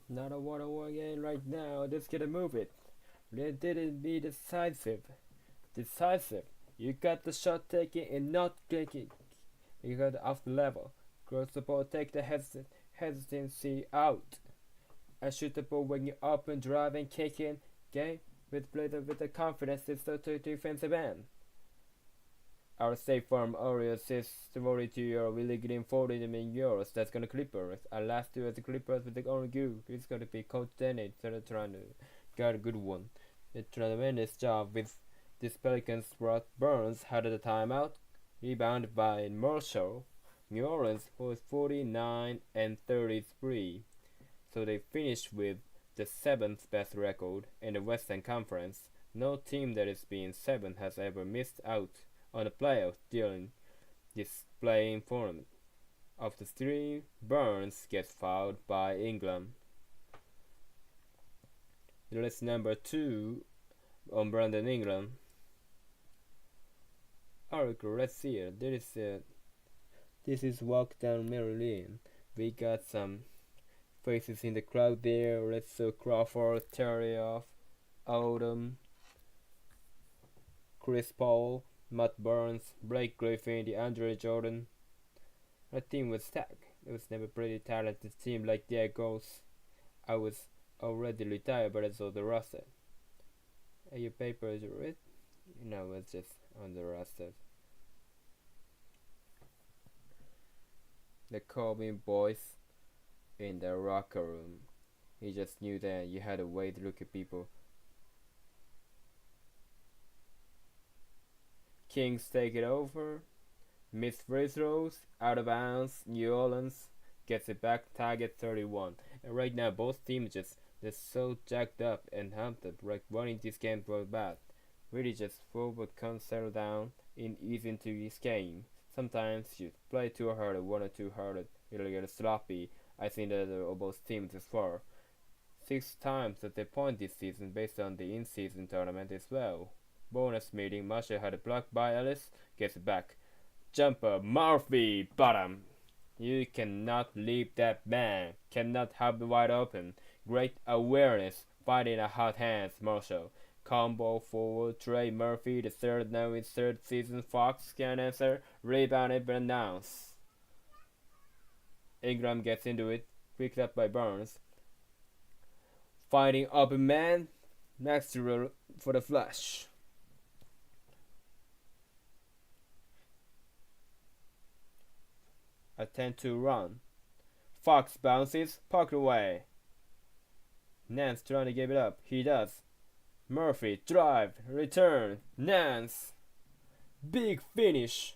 Not a one-on-one game right now. Just gotta move it. Let it be decisive. Decisive. You got the shot taking and not taking. You got off the level. Cross the ball, take the hesitancy out. And shoot the ball when you're up and driving, kicking. Game with the confidence. It's the defensive end. Our State Farm Orioles is 42 year really getting 40 million euros. That's gonna Clippers. Our last two as the Clippers with the only good. It's gonna be Coach Dennett trying to get a good one. A tremendous job with this Pelicans. Rod Burns had a timeout. Rebounded by Marshall. New Orleans was 49 and 33. So they finished with the 7th best record in the Western Conference. No team that has been 7th has ever missed out on the playoffs during this playing tournament. Of the 3, Burns gets fouled by Ingram. List number 2 on Brandon Ingram. Alright, let's see it. This is Walk Down Maryland. We got some faces in the crowd there. Let's see Crawford, Terry Off, Odom, Chris Paul, Matt Barnes, Blake Griffin, DeAndre Jordan. Our team was stacked. It was never a pretty talented team like the Eagles. I was already retired, but I saw the roster. Are your papers read? No, it's just on the roster. They called me boys in the locker room. He just knew that you had a way to look at people. Kings take it over. Missed free throws, out of bounds. New Orleans gets it back, target 31. And right now, both teams they're so jacked up and humped up, like wanting this game for bad. Really just forward can't settle down in easy into this game. Sometimes you play too hard, one or too hard, it'll get sloppy. I think that both teams as far. 6 times at the point this season based on the in-season tournament as well. Bonus meeting, Marshall had a block by Ellis, gets it back. Jumper, Murphy, bottom. You cannot leave that man. Cannot have the wide open. Great awareness. Fighting a hot hands, Marshall. Combo forward, Trey Murphy, the third now in third season. Fox can answer. Rebounded but announced. Ingram gets into it. Picked up by Barnes. Fighting open man. Maxwell for the flush. Attempt to run. Fox bounces, puck away. Nance trying to give it up. He does. Murphy, drive, return. Nance. Big finish.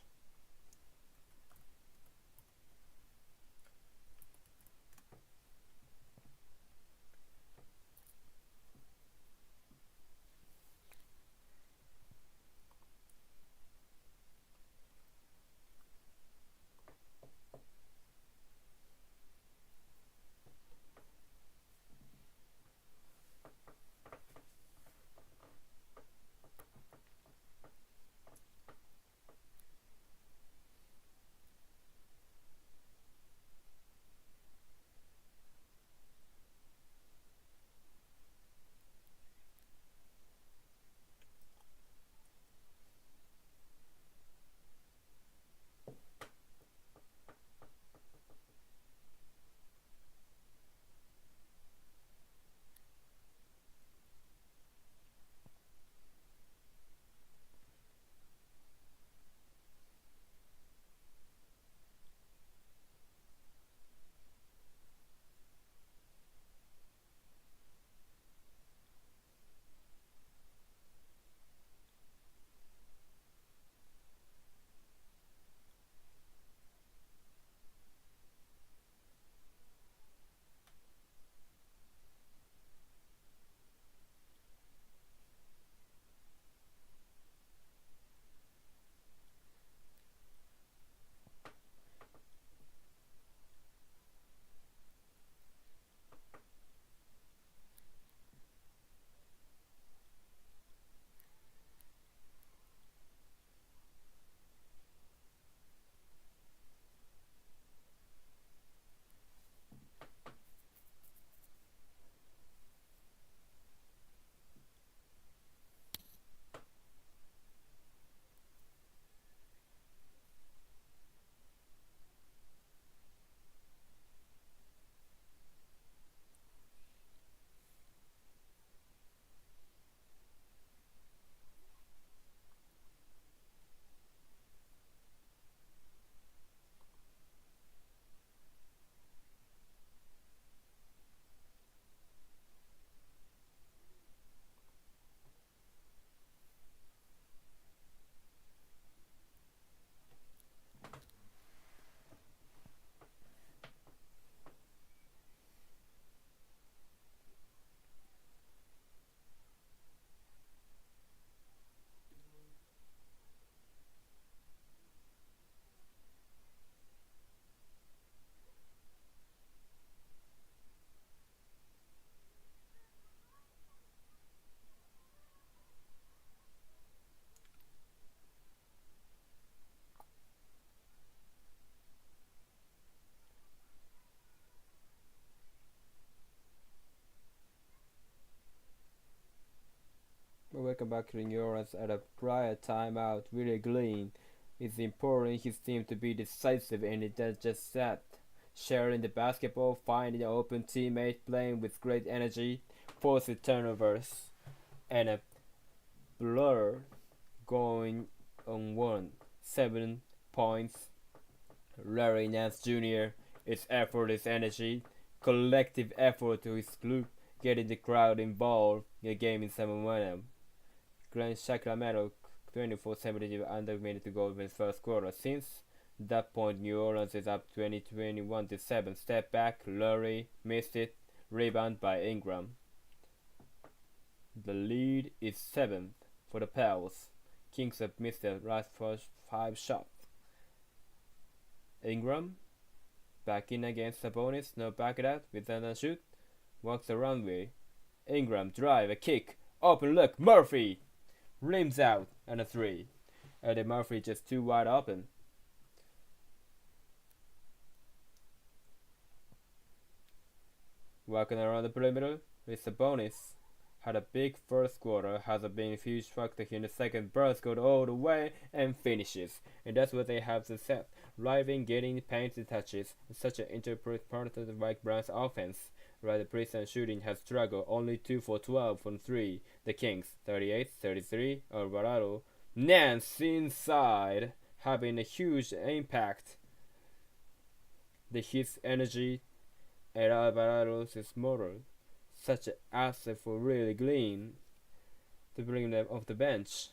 welcome back to New Orleans at a prior timeout. Really Green is empowering his team to be decisive, and it does just that. Sharing the basketball, finding an open teammate, playing with great energy, forcing turnovers, and a blur going on 7 points. Larry Nance Jr. His effort, his energy, collective effort to his group, getting the crowd involved in the game in some momentum. Grand Sacramento 24-17 under a minute to go in the first quarter. Since that point, New Orleans is up 21 to 7. Step back, Lurie missed it. Rebound by Ingram. The lead is 7 for the Pels. Kings have missed their last first 5 shots. Ingram back in against Sabonis. No back it out with a shoot. Walks the runway. Ingram drive, a kick. Open look. Murphy rims out and a 3. And Murphy just too wide open. Walking around the perimeter with Sabonis. Had a big first quarter, has been a huge factor in the second. Burst goes all the way and finishes. And that's what they have to set. Driving, getting paint touches. It's such an integral part of the Mike Brown's offense. Right, the precision shooting has struggled. Only 2 for 12 from 3. The Kings, 38-33. Alvarado. Nance inside, having a huge impact. His energy and Alvarado's is motor. Such an asset for really Green to bring them off the bench.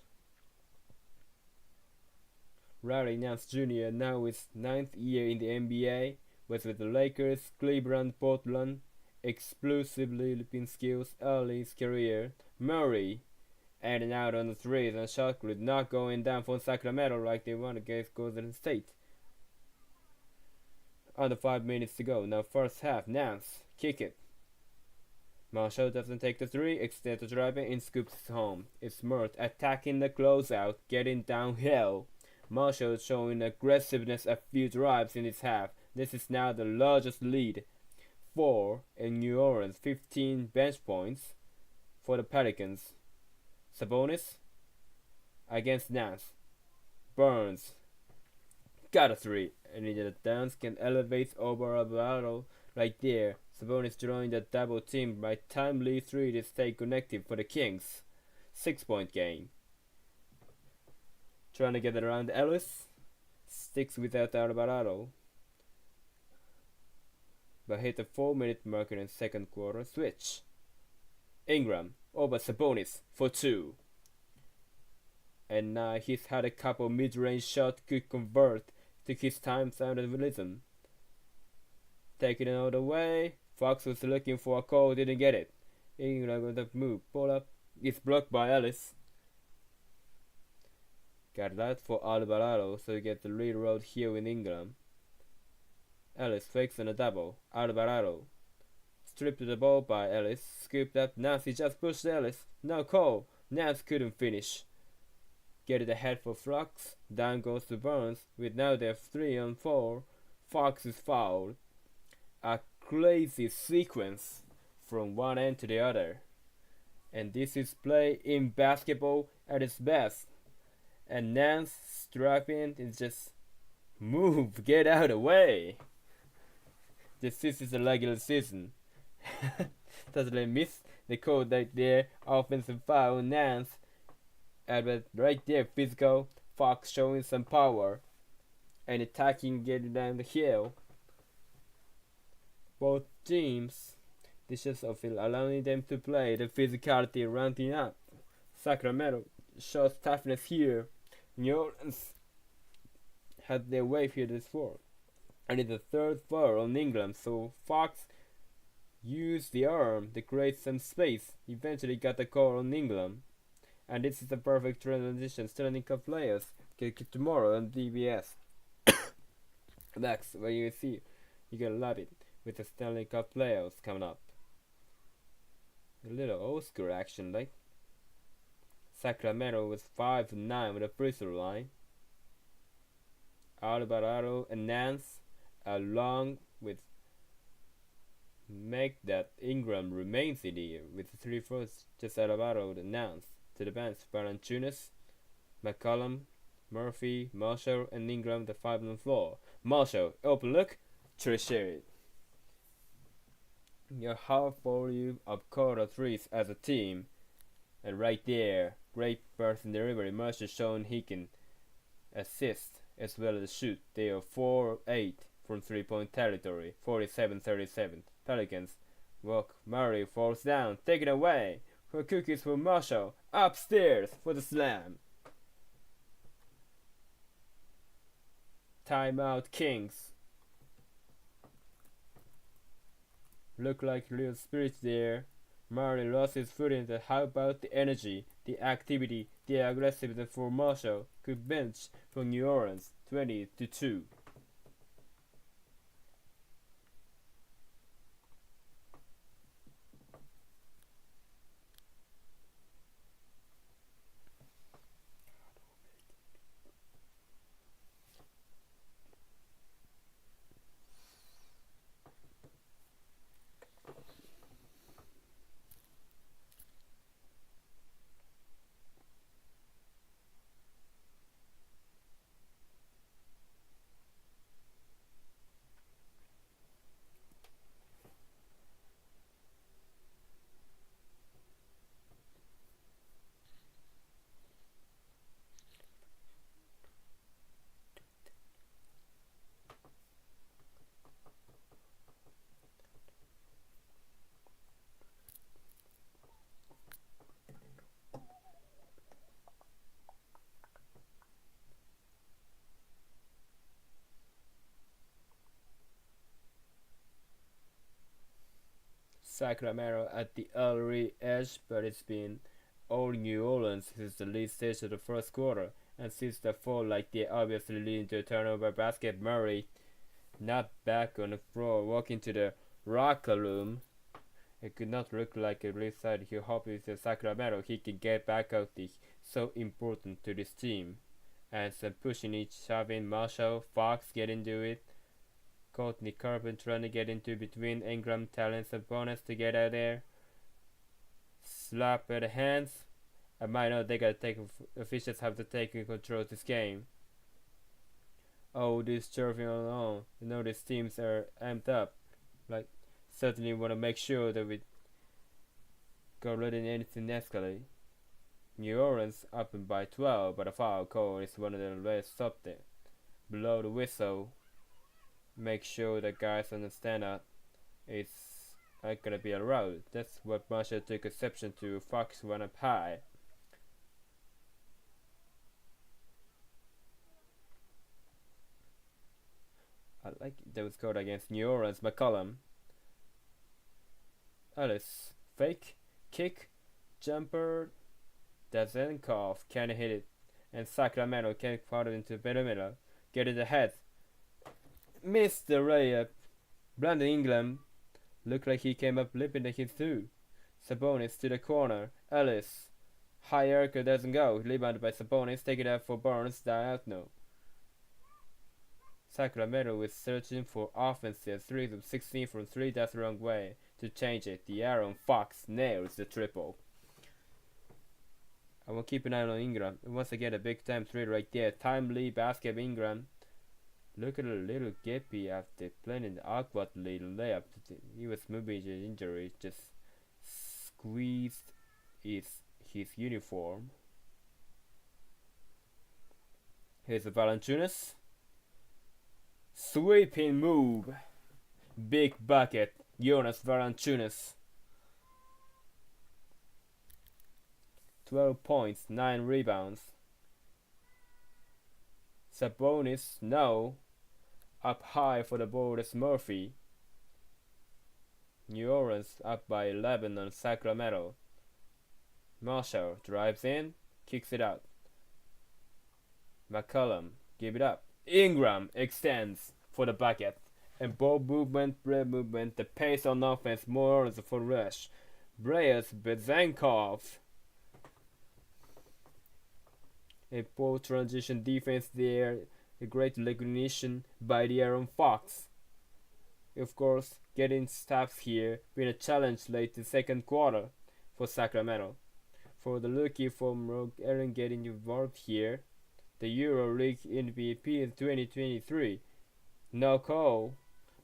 Larry Nance Jr. now is 9th year in the NBA, was with the Lakers, Cleveland, Portland, explosively leaping skills early in his career. Murray adding out on the threes and shot grid, not going down for Sacramento like they won against Golden State. Under 5 minutes to go. Now first half, Nance, kick it. Marshall doesn't take the 3, extends the driving and scoops it home. It's Mert attacking the closeout, getting downhill. Marshall showing aggressiveness a few drives in his half. This is now the largest lead. 4 in New Orleans, 15 bench points for the Pelicans. Sabonis against Nance. Burns got a 3, and in the dance can elevate over a battle right there. Sabonis drawing the double team by timely 3 to stay connected for the Kings. 6-point game. Trying to get it around Ellis. Sticks without Alvarado. But hit the 4-minute marker in second quarter. Switch. Ingram over Sabonis for 2. And now he's had a couple mid-range shots could convert. Took his time sound and rhythm. Taking it all the way. Fox was looking for a call, didn't get it. Ingram with the move. Pull up. It's blocked by Ellis. Got that for Alvarado, so you get the lead road here in Ingram. Ellis fakes on a double. Alvarado. Stripped the ball by Ellis. Scooped up. Nance just pushed Ellis. No call. Nance couldn't finish. Get it ahead for Fox. Down goes to Burns. With now they have 3 on 4. Fox is fouled. A crazy sequence from one end to the other. And this is play in basketball at its best. And Nance strapping is just move, get out of the way. This is a regular season. Totally miss the call right there. Offensive foul, Nance. But right there, physical. Fox showing some power. And attacking, getting down the hill. Both teams, this is allowing them to play the physicality ramping up. Sacramento shows toughness here. New Orleans had their way here this fourth. And it's the third foul on England, so Fox used the arm to create some space. Eventually got the call on England. And this is the perfect transition. Standing Cup players tomorrow on DBS. Next, when you see, you're gonna love it with the Stanley Cup playoffs coming up. A little old school action, like Sacramento was 5-9 with a free throw line. Alvarado and Nance, along with make that Ingram remains in the year with 3 firsts, just Alvarado and Nance. to the bench. Valanciunas, McCollum, Murphy, Marshall, and Ingram, the 5 on the floor. Marshall, open look, Trisheri. Your half volume of quarter threes as a team, and right there, great burst in delivery. Marshall shown he can assist as well as shoot. They are 4-8 from 3-point territory, 47-37. Pelicans walk. Murray falls down, taken away. For cookies for Marshall, upstairs for the slam. Timeout Kings. Look like real spirit there. Murray lost his footing. How about the energy, the activity, the aggressiveness for Marshall? Could bench for New Orleans, 20-2. Sacramento at the early edge, but it's been all New Orleans since the lead stage of the first quarter, and since the fall, like they obviously leading to a turnover basket. Murray not back on the floor, walking to the locker room. It could not look like a left side. He hopes with Sacramento he can get back out. This so important to this team, and some pushing each, shoving. Marshall, Fox get into it. Courtney Carpenter trying to get into between Ingram, Talents, and opponents to get out there. Slap at the hands. I might know they gotta take officials have to take control of this game. Oh, this serving alone. You know these teams are amped up. Like certainly want to make sure that we go letting anything escalate. New Orleans up by 12, but a foul call is one of the ways stop there. Blow the whistle. Make sure the guys understand that it's not gonna be allowed. That's what Marshall took exception to. Fox went up high. I like that was called against New Orleans. McCollum. Alice. Fake. Kick. Jumper. Dazenkov can't hit it. And Sacramento can't put it into the perimeter. Get it ahead. Missed the layup. Brandon Ingram looked like he came up limping to his too. Sabonis to the corner. Ellis. High archer doesn't go. Rebounded by Sabonis. Take it out for Barnes. Diagonal. Sacramento is searching for offensive 3 of 16 from 3. That's the wrong way to change it. The Aaron Fox nails the triple. I will keep an eye on Ingram. Once again, a big time 3 right there. Timely basket Ingram. Look at a little gappy after playing the awkward little layup. He was moving his injury, just squeezed his uniform. Here's the Valanciunas. Sweeping move. Big bucket. Jonas Valanciunas. 12 points, 9 rebounds. Sabonis, no. Up high for the ball is Murphy. New Orleans up by 11 on Sacramento. Marshall drives in, kicks it out. McCollum, give it up. Ingram extends for the bucket. And ball movement, the pace on offense, more Orleans for rush. Breyers, Bezenkov. A poor transition defense there. A great recognition by the Aaron Fox. Of course, getting stops here been a challenge late in second quarter for Sacramento. for the rookie from Rogue Aaron getting involved here. The EuroLeague MVP in 2023. No call.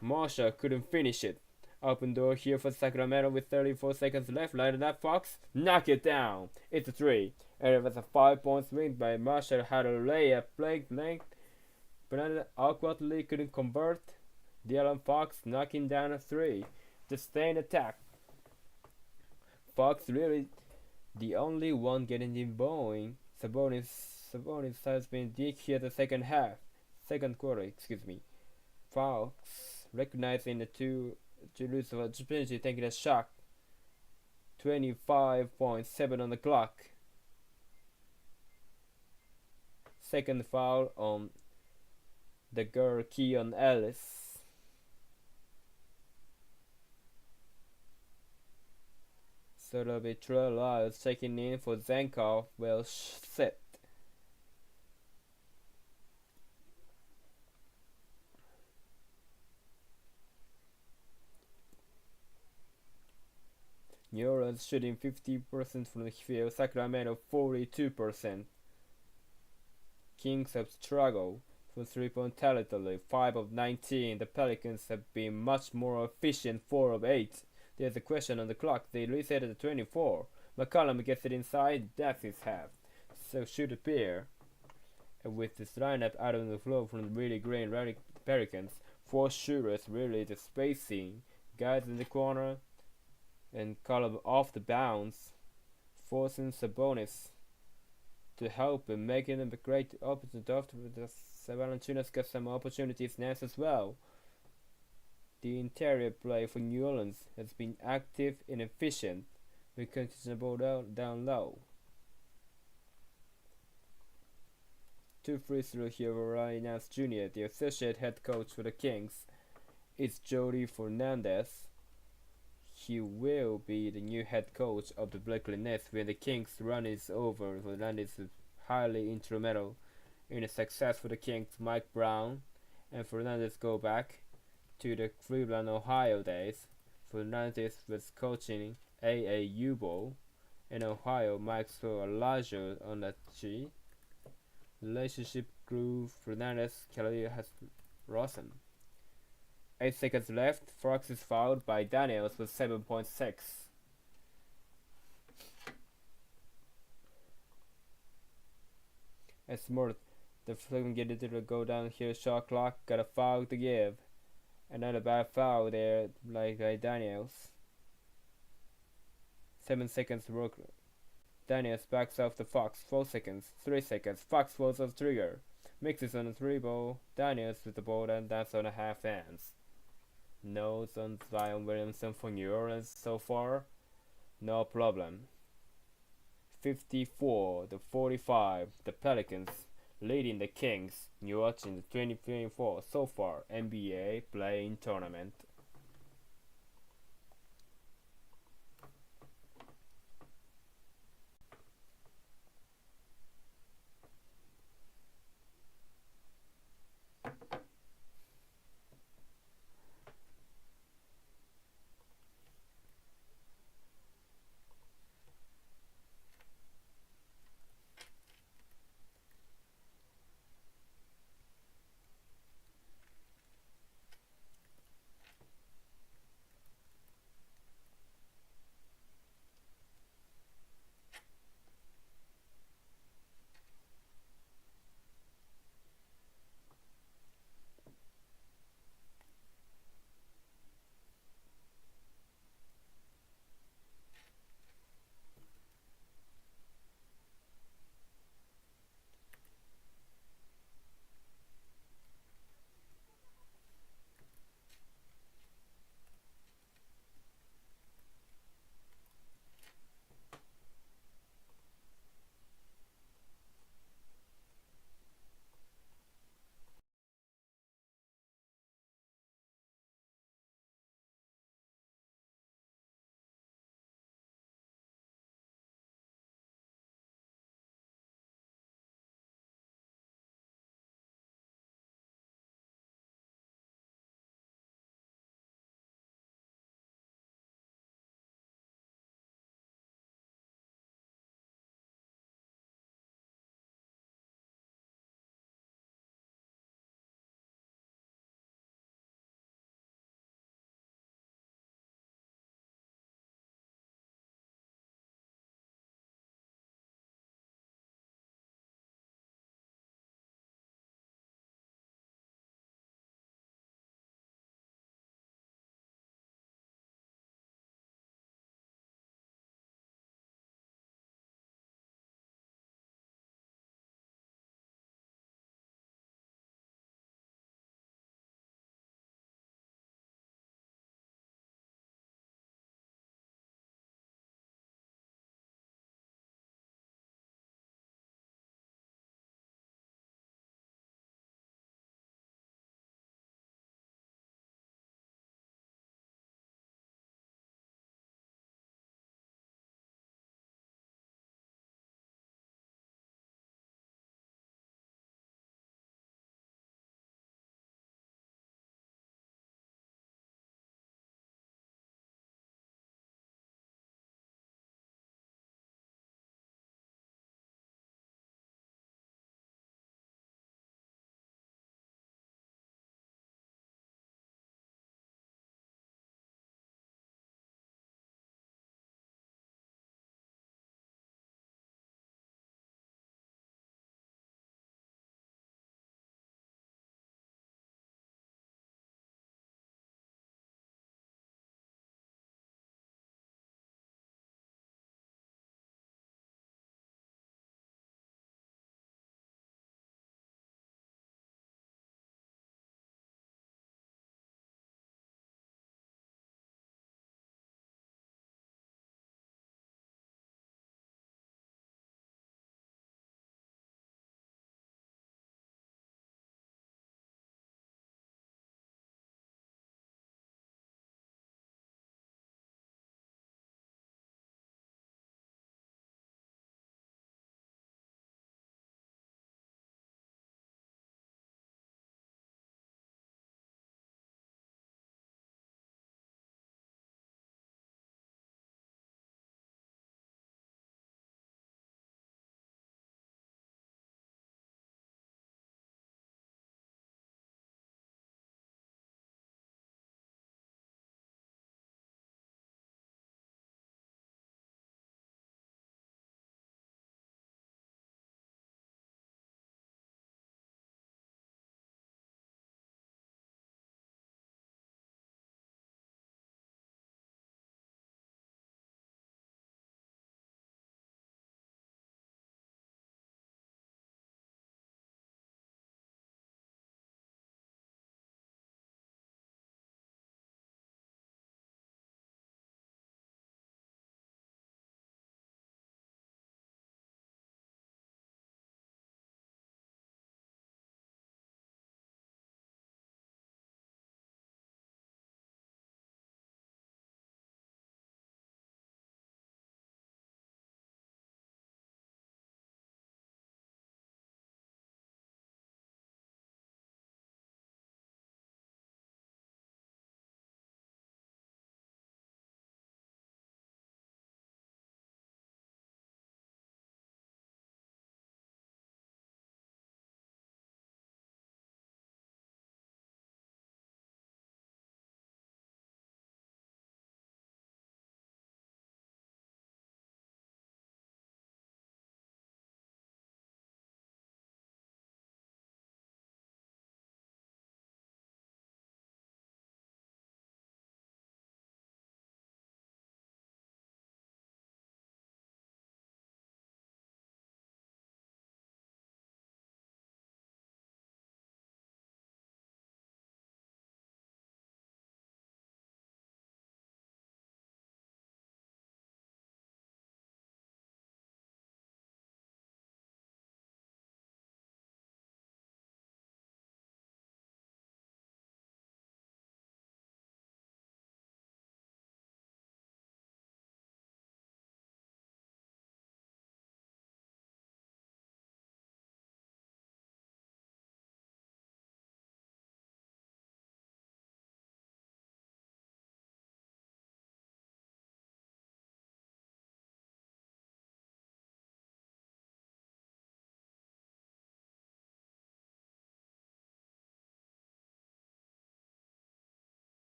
Marshall couldn't finish it. Open door here for Sacramento with 34 seconds left. Light up Fox. Knock it down. It's a 3. And it was a 5-point swing by Marshall. Had a layup length. But awkwardly couldn't convert. Dylan Fox knocking down a 3. Sustained attack. Fox really the only one getting involved. Sabonis has been dick here the second quarter. Fox recognizing the two lose of opportunity, taking a shot. 25.7 on the clock. Second foul on the girl Keon Ellis. So it'll be Trey Lyles checking in for Zenkov. Well set. New Orleans shooting 50% from the field, Sacramento 42%. Kings have struggled from 3-point territory, 5 of 19. The Pelicans have been much more efficient, 4 of 8. There's a question on the clock. They reset at 24. McCollum gets it inside. That's his half. So shoot a pair. And with this lineup out on the floor from the really great Pelicans, 4 shooters, really the spacing. Guys in the corner. And Collum off the bounce, forcing Sabonis to help and making them a great opportunity. After the Valanciunas got some opportunities now as well. The interior play for New Orleans has been active and efficient, with continuing the ball down low. 2 free throws here for Ryan Nance Jr., the associate head coach for the Kings. It's Jody Fernandez. He will be the new head coach of the Brooklyn Nets when the Kings' run is over. Fernandez is highly instrumental in the success for the Kings. Mike Brown and Fernandez go back to the Cleveland, Ohio days. Fernandez was coaching AAU ball in Ohio. Mike saw a larger on that G. Relationship grew. Fernandez' career has risen. 8 seconds left. Fox is fouled by Daniels with 7.6. And Smart, the second get it to go down here. Shot clock, got a foul to give. Another bad foul there, like Daniels. 7 seconds work. Daniels backs off the Fox. 4 seconds, 3 seconds. Fox falls off trigger. Mixes on the 3 ball. Daniels with the ball and that's on the half ends. Notes on Zion Williamson for New Orleans so far. No problem. 54-45. The Pelicans leading the Kings. You're watching the 2024 so far NBA play-in tournament.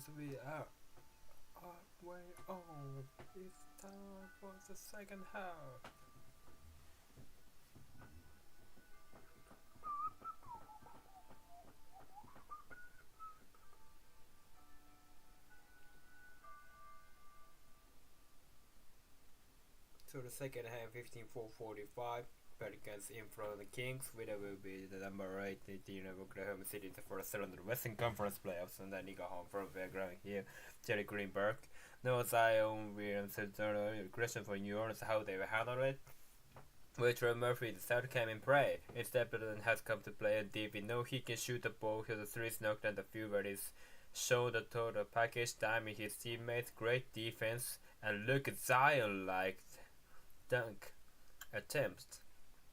Because we are halfway on. It's time for the second half. So the second half, 15-4-45. Pelicans in front of the Kings. Winner will be the number 8 team of Oklahoma City for the round of the Western Conference playoffs, and then he got home from background here. Jerry Greenberg. No Zion Williams question for New Orleans how they will handle it. Which Murphy the South came in play. Instead, Stapleton has come to play deep. We know he can shoot the ball. He has the threes knocked down the field, but he's shown the total package, timing his teammates, great defense, and look at Zion like dunk attempts.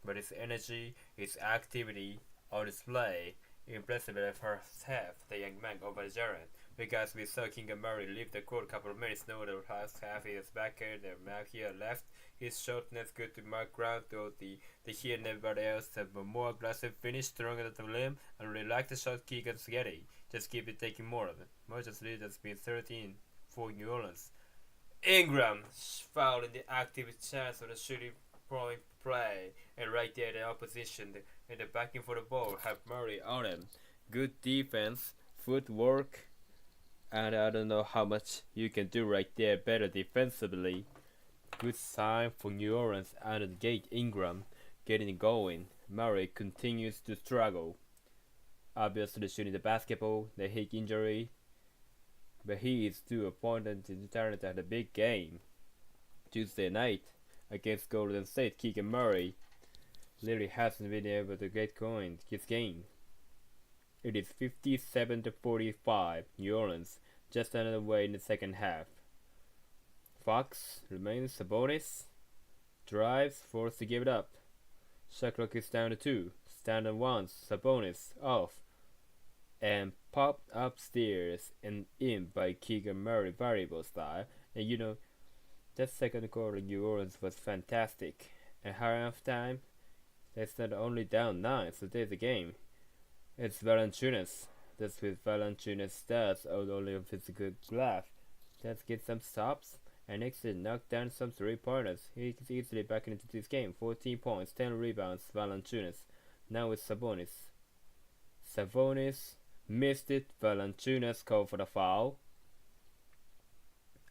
But his energy, his activity on display, impressive in the first half. The young man over Jaren. Because we saw King and Murray leave the court a couple of minutes. No, the last half he is back here. The mark here left. His shortness good to mark ground, though the he and everybody else have a more aggressive finish, stronger at the limb, and really like the shot kick and spaghetti. Just keep it taking more of it. Merchants lead has been 13 for New Orleans. Ingram fouled in the active chance of the shooting point play, and right there the opposition in the backing for the ball have Murray on him. Good defense, footwork, and I don't know how much you can do right there better defensively. Good sign for New Orleans out of the gate. Ingram getting it going. Murray continues to struggle. Obviously shooting the basketball, the hip injury, but he is still appointed to return at the big game. Tuesday night against Golden State, Keegan Murray literally hasn't been able to get going his game. It is 57-45, New Orleans, just another way in the second half. Fox remains Sabonis, drives, forced to give it up. Shot clock is down to 2, stand on 1, Sabonis off, and popped upstairs and in by Keegan Murray variable style. And you know, that second quarter New Orleans was fantastic. And half time, that's not only down 9, so there's a game. It's Valanciunas. That's with Valanciunas stats out only of physical glass. Let's get some stops. And next to knock down some 3-pointers. He's easily back into this game. 14 points, 10 rebounds, Valanciunas. Now it's Sabonis. Sabonis missed it. Valanciunas called for the foul.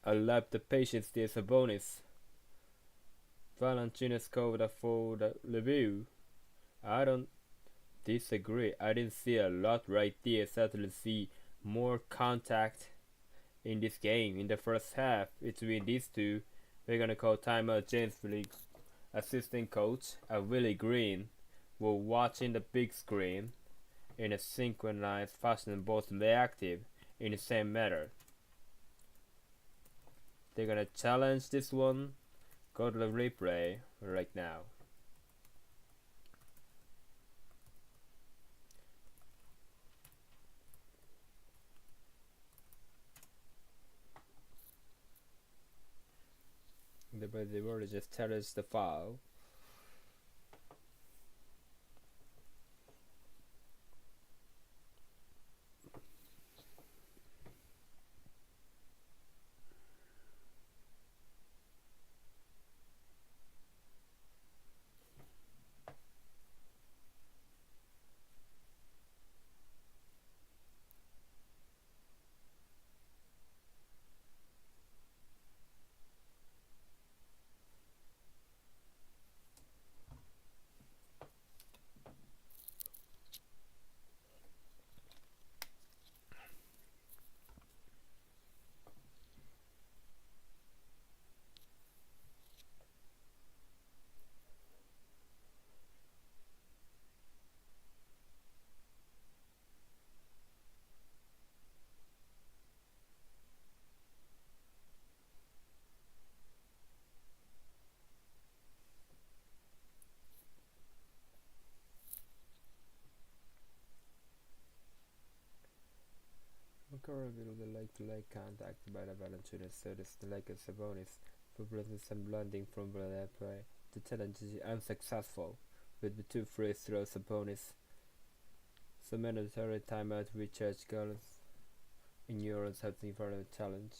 I love the patience there, Sabonis. Valanciunas called for the review. I don't disagree. I didn't see a lot right there. Certainly see more contact in this game in the first half between these two. We're gonna call timeout. James Phillips, assistant coach, and Willie Green were watching the big screen in a synchronized fashion, both reactive in the same manner. They're gonna challenge this one. Go to the replay right now. But they were just challenge the foul. Currently the leg-to-leg contact by the Valanciunas, so this the leg of Sabonis for presence and blending from that play. The challenge is unsuccessful with the 2 free throws. Sabonis. So mandatory timeout recharge Collins. in your something for a challenge.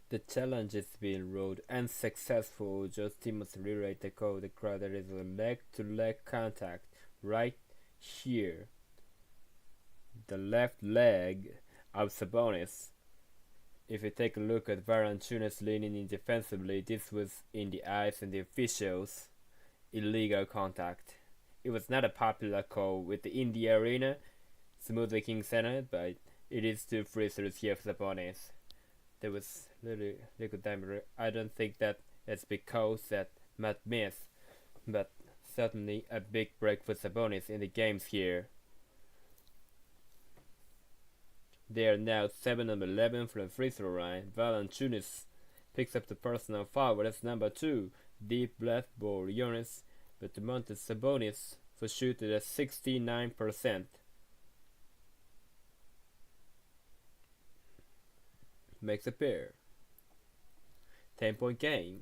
The challenge is being rolled unsuccessful. Just must rewrite the code. The crowd there is a leg-to-leg contact right here. The left leg of Sabonis. If you take a look at Valanciunas leaning in defensively, this was in the eyes and the officials illegal contact. It was not a popular call in the arena, smooth King Center, but it is 2 free throws here for Sabonis. There was little time. I don't think that it's because that Matt missed, but certainly a big break for Sabonis in the games here. They are now 7 of 11 from the free throw line. Valanciunas picks up the personal foul. That's number 2. Deep left ball, Jonas, but Domantas Sabonis for shooting at 69%. Makes a pair. 10-point game.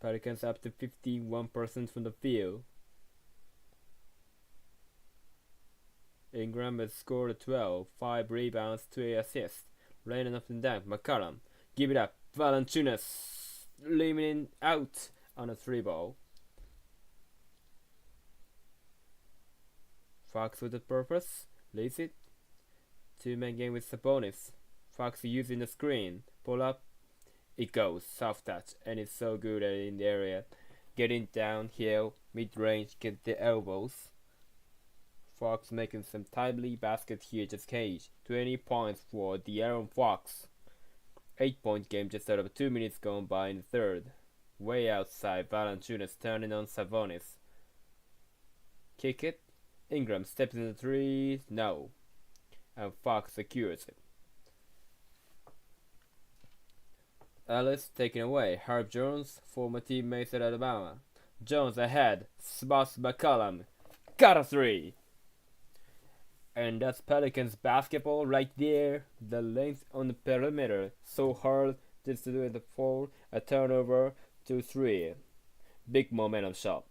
Pelicans up to 51% from the field. Ingram has scored 12, 5 rebounds, 2 assists. Raining up and down. McCollum, give it up. Valanciunas leaning out on a 3-ball. Fox with the purpose, leads it. 2-man game with Sabonis. Fox using the screen. Pull up. It goes. Soft touch. And it's so good in the area. Getting downhill. Mid-range. Get the elbows. Fox making some timely baskets here. Just cage. 20 points for De'Aaron Fox. 8-point game just out of 2 minutes gone by in the third. Way outside. Valanciunas turning on Sabonis. Kick it. Ingram steps in the 3. No. And Fox secures it. Ellis taken away. Herb Jones, former teammates at Alabama. Jones ahead. Spots McCollum. Got a 3. And that's Pelicans basketball right there. The length on the perimeter. So hard just to do it 4. A turnover to 3. Big momentum shot.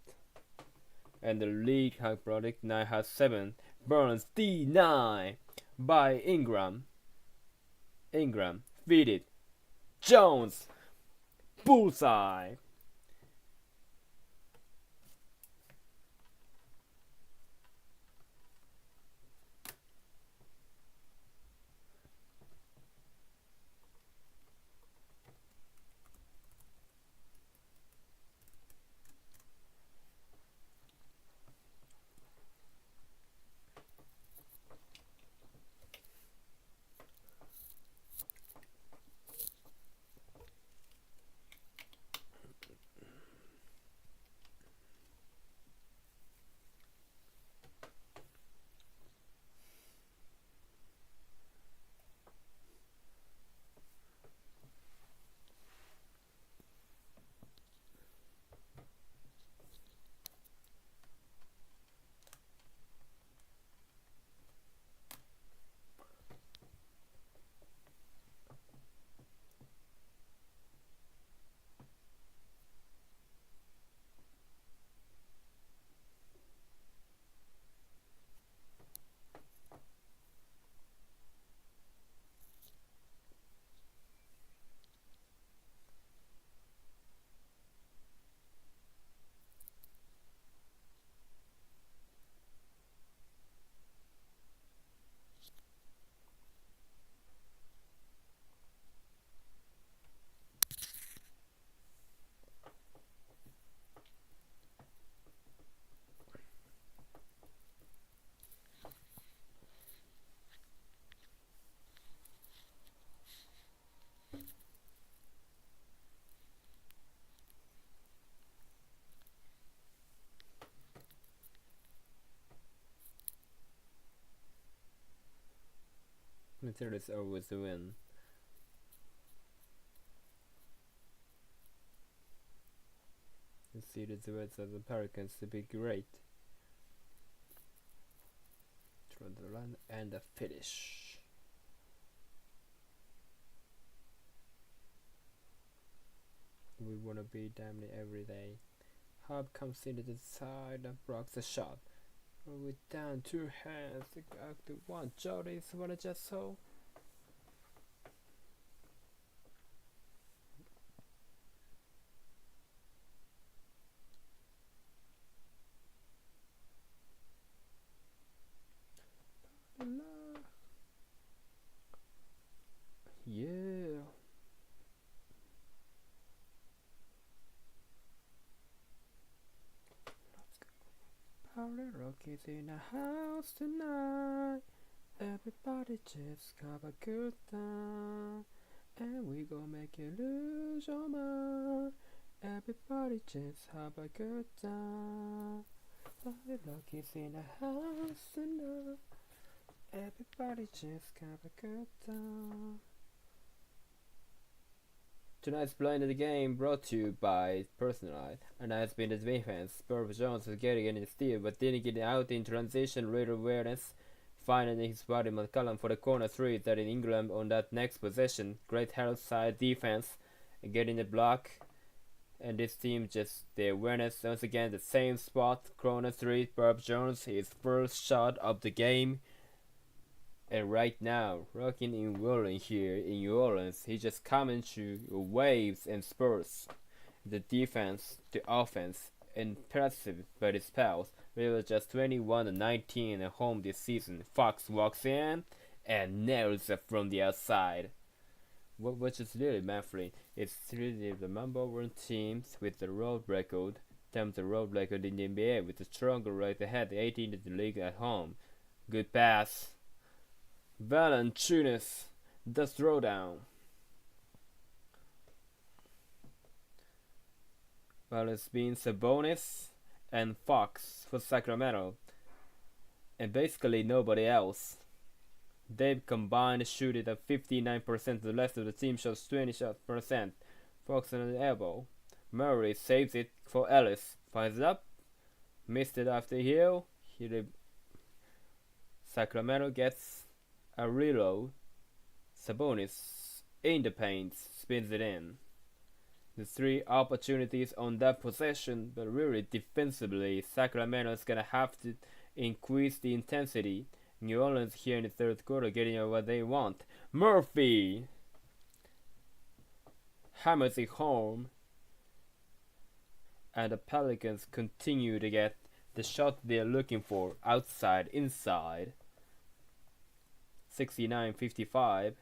And the lead product 9 has 7. Burns D9 by Ingram. Ingram feed it. Jones bullseye. Materials always win. You see the duets of the Pelicans to be great. Throw the run and the finish. We wanna be damn near every day. Hub comes into the side and blocks the shot. With down 2 hands, the guy to 1. Jody's wanna just so. Yeah. Party Rock is in the house tonight. Everybody just have a good time. And we gon' make you lose your mind. Everybody just have a good time. Party Rock is in the house tonight. Everybody just have a good time. Tonight's Blind of the Game brought to you by Personalite, and has been the defense. Burb Jones was getting in the steal, but didn't get out in transition. Reader awareness, finding his body McCallum for the corner 3 that in England on that next possession. Great health side defense, getting the block, and this team just the awareness once again the same spot. Corner 3, Burb Jones, his first shot of the game. And right now, rocking in rolling here in New Orleans, he just coming through waves and spurts. The defense, the offense, impressive by his pals. We were just 21-19 at home this season. Fox walks in and nails it from the outside. Which is really baffling. It's really the number 1 teams with the road record. Terms the road record in the NBA with the stronger right ahead, 18th in the league at home. Good pass. Valanciunas, the throwdown. Well, it's been Sabonis and Fox for Sacramento, and basically nobody else. They've combined shoot it at 59%. The rest of the team shows 20%. Fox on the elbow. Murray saves it for Ellis. Finds it up. Missed it after heel. Sacramento gets a reload. Sabonis in the paint spins it in. The 3 opportunities on that possession, but really defensively, Sacramento is gonna have to increase the intensity. New Orleans here in the 3rd quarter getting what they want. Murphy hammers it home, and the Pelicans continue to get the shot they're looking for, outside, inside. 69-55.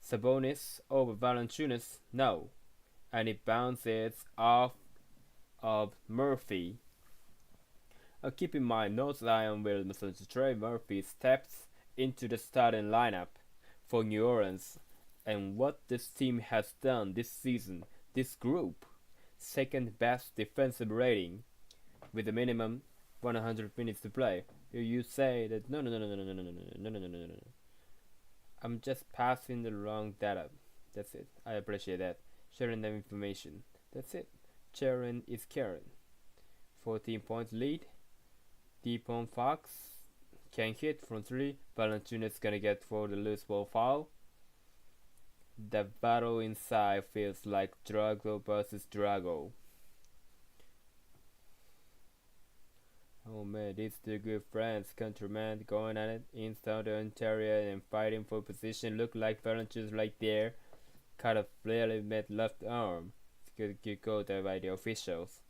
Sabonis over Valanciunas, no, and it bounces off of Murphy. Keep in mind, no Zion Williamson. Trey Murphy steps into the starting lineup for New Orleans, and what this team has done this season, this group, 2nd best defensive rating with a minimum 100 minutes to play. You say that no, I'm just passing the wrong data. That's it. I appreciate that. Sharing that information. That's it. Sharing is caring. 14 points lead. Deep on Fox. Can hit from 3. Valanciunas gonna get for the loose ball foul. The battle inside feels like Drago versus Drago. Oh man, these 2 good friends, countrymen, going at it in Southern Ontario and fighting for position. Look like Valanciunas right there. Kind of clearly made left arm. It's good call there by the officials.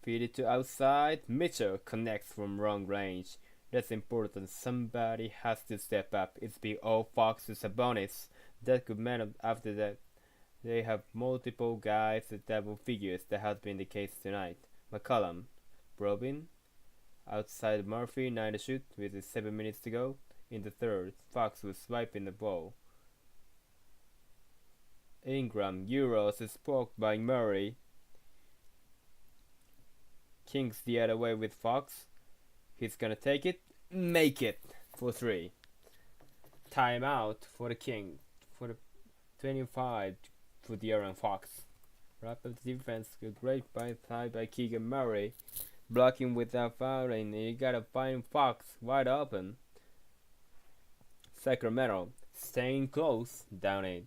Feed it to outside. Mitchell connects from long range. That's important. Somebody has to step up. It's been all Fox to Sabonis. That could matter after that. They have multiple guys at double figures. That has been the case tonight. McCollum, Robin, outside Murphy, 9 to shoot with 7 minutes to go. In the 3rd, Fox was swiping the ball. Ingram, Euros is poked by Murray. Kings the other way with Fox. He's gonna take it, make it. for 3. Timeout for the King for the 25 for De'Aaron Fox. Rapid defense, great play by Keegan Murray. Blocking without fouling, you gotta find Fox wide open. Sacramento staying close, down 8.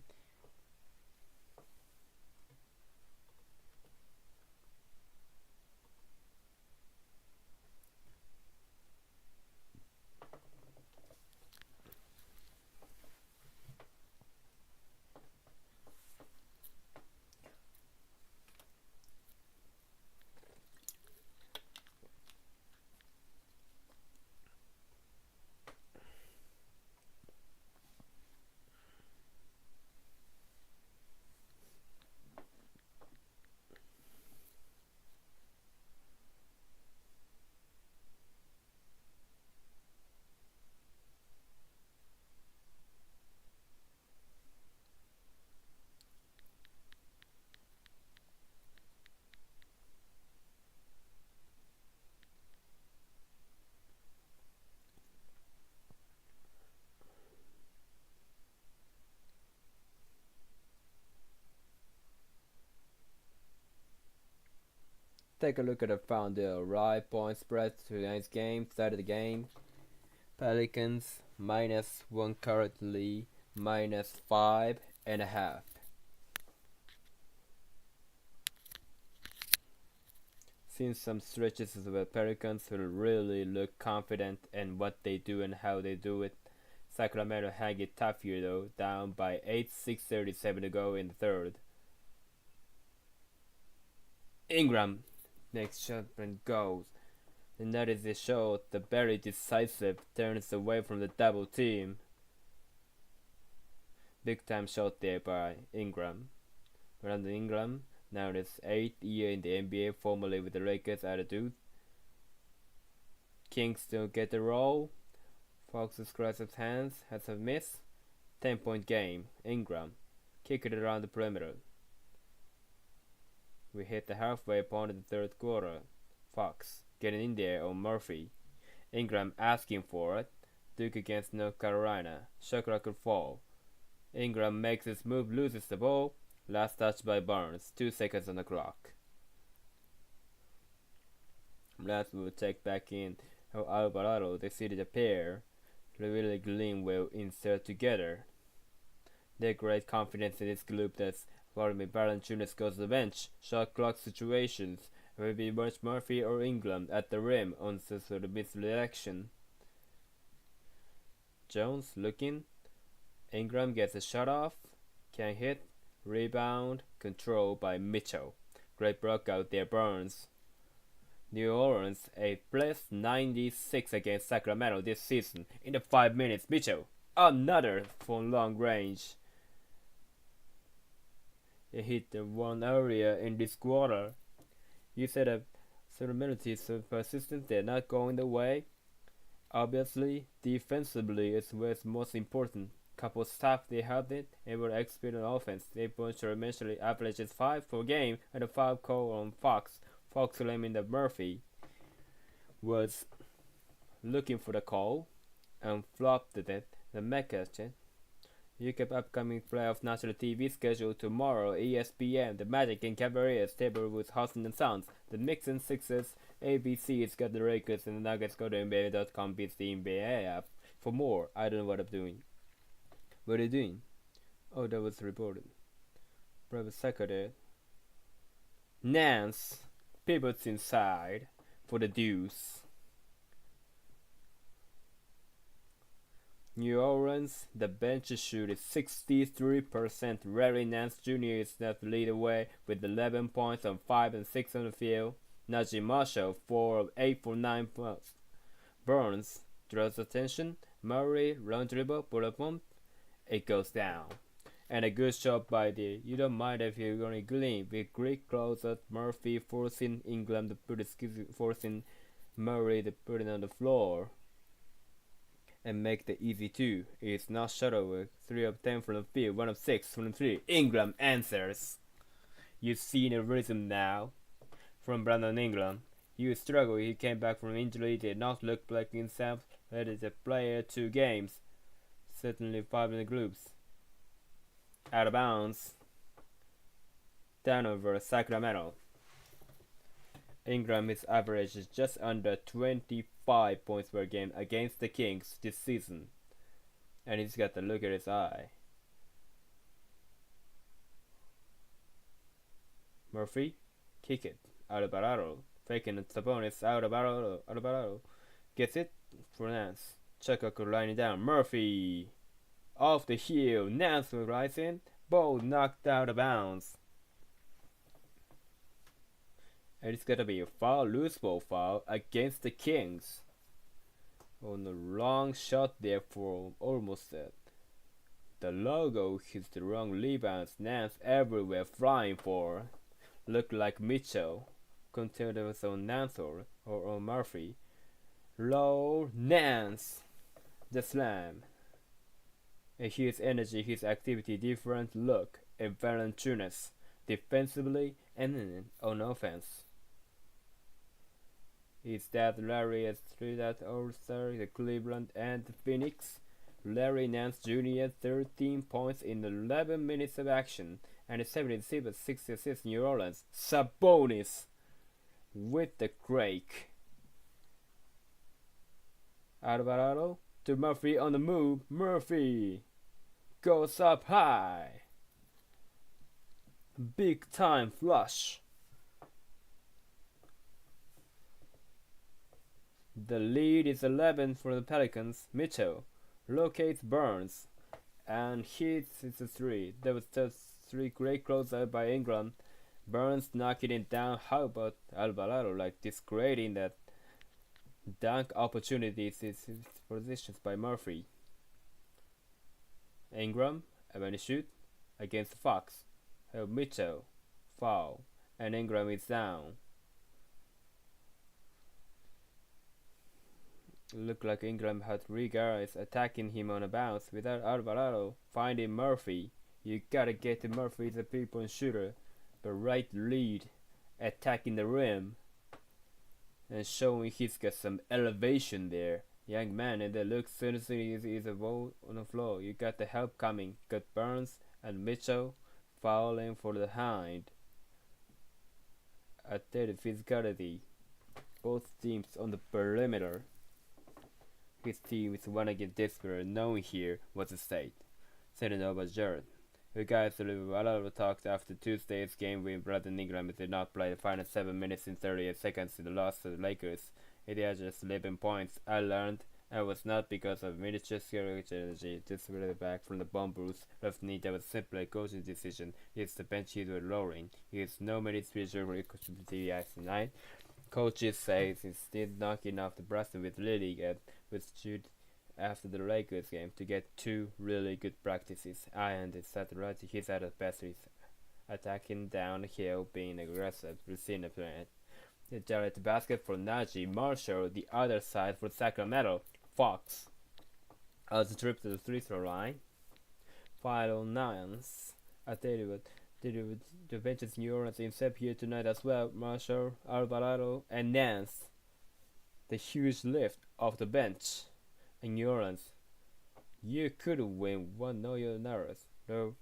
Take a look at the founder, right? Point spread to tonight's game, start of the game. Pelicans -1 currently, -5.5. Seen some stretches where Pelicans will really look confident in what they do and how they do it. Sacramento hang it tough here though, down by 8, 6:37 to go in the third. Ingram next shot and goes. And that is a shot, the very decisive, turns away from the double team. Big time shot there by Ingram. Brandon Ingram, now his 8th year in the NBA, formerly with the Lakers attitude. Kings don't get the roll. Fox's grasp hands has a miss. 10-point game. Ingram kick it around the perimeter. We hit the halfway point of the third quarter. Fox getting in there on Murphy. Ingram asking for it. Duke against North Carolina. Shot clock could fall. Ingram makes his move, loses the ball. Last touch by Barnes. 2 seconds on the clock. Last we will check back in how Alvarado, they see the pair really gleam well insert together. Their great confidence in this group that's Vladimir Valanciunas goes to the bench. Shot clock situations. Will be much Murphy or Ingram at the rim on the misdirection. Jones looking. Ingram gets a shot off. Can't hit. Rebound. Control by Mitchell. Great block out there, Burns. New Orleans a +96 against Sacramento this season. In the 5 minutes, Mitchell. Another from long range. He hit the one area in this quarter. You said that Sacramento is so persistent, they're not going the way. Obviously, defensively is what's most important. Couple staff they have it, able to execute on offense. They bunch eventually averages 5 per game and a 5 call on Fox. Fox claiming that Murphy was looking for the call and flopped it. The Mecca You keep upcoming playoff national TV schedule tomorrow. ESPN, the Magic and Cavaliers, table with Houston and Suns. The Knicks and Sixers, ABC's got the Lakers and the Nuggets. Go to NBA.com, beats the NBA app. For more, I don't know what I'm doing. What are you doing? Oh, that was reported. Private secretary. Nance pivots inside for the deuce. New Orleans, the bench shoot is 63%. Larry Nance Jr. is left to lead the way with 11 points on 5 and 6 on the field. Najee Marshall, 4 of 8 for 9 points. Burns draws attention. Murray, run dribble, pull up pump. It goes down. And a good shot by the, you don't mind if you're going to gleam. With great close at Murphy forcing Ingram to put it, forcing Murray to put it on the floor. And make the easy 2. It's not Shuttleworth. 3 of 10 from the field, 1 of 6 from the 3. Ingram answers. You see the rhythm now from Brandon Ingram. He struggled. He came back from injury. Did not look like himself. Let it play 2 games. Certainly 5 in the groups. Out of bounds. Down over Sacramento. Ingram is averages just under 25 points per game against the Kings this season. And he's got the look at his eye. Murphy, kick it. Alvarado, faking it. Sabonis, Alvarado. Gets it for Nance. Chuck lining down. Murphy, off the heel. Nance will rise in. Ball knocked out of bounds. And it's gonna be a foul, loose ball foul against the Kings. On a long shot there for almost that. The logo hits the wrong rebounds. Nance everywhere flying for. Look like Mitchell. Contender was on Nance or on Murphy. Low Nance. The slam. And his energy, his activity, different look, and Valanciunas defensively and on offense. Is that Larry has 3 that All-Star, the Cleveland and the Phoenix? Larry Nance Jr. 13 points in 11 minutes of action and 76 assists New Orleans. Sabonis with the crake. Alvarado to Murphy on the move. Murphy goes up high. Big time flush. The lead is 11 for the Pelicans. Mitchell locates Burns and hits a 3. There was just 3 great closeout by Ingram. Burns knocking it down. How about Alvarado like this creating that dunk opportunities is positions by Murphy. Ingram, when he shoot against Fox. Mitchell, foul, and Ingram is down. Looked like Ingram had 3 guys attacking him on a bounce without Alvarado finding Murphy. You gotta get to Murphy, the 3-point shooter, the right lead, attacking the rim, and showing he's got some elevation there. Young man, and the look soon as he is a ball on the floor. You got the help coming. Got Burns and Mitchell fouling for the hand. At the physicality, both teams on the perimeter. His team is one against desperate, knowing here what's at stake. Sending over Jared. The guys a lot of talk after Tuesday's game when Brandon Ingram did not play the final 7 minutes and 38 seconds in the loss to the Lakers. It had just 11 points. I learned it was not because of miniature energy. Just really back from the bomb bruise left knee. That was simply a coaching decision. It's the bench he was lowering. He has no many spiritual responsibility as tonight. Coaches say he's still knocking off the Boston with Lily and with Jude after the Lakers game to get 2 really good practices. And it's at right he's at the best is attacking down the hill, being aggressive, receiving the planet. The Jarrett basket for Najee Marshall, the other side for Sacramento. Fox as a trip to the 3-throw line. Final 9s. I tell you what, the benches New Orleans in here tonight as well. Marshall, Alvarado, and Nance. The huge lift off the bench in New Orleans. You could win $1 million. No,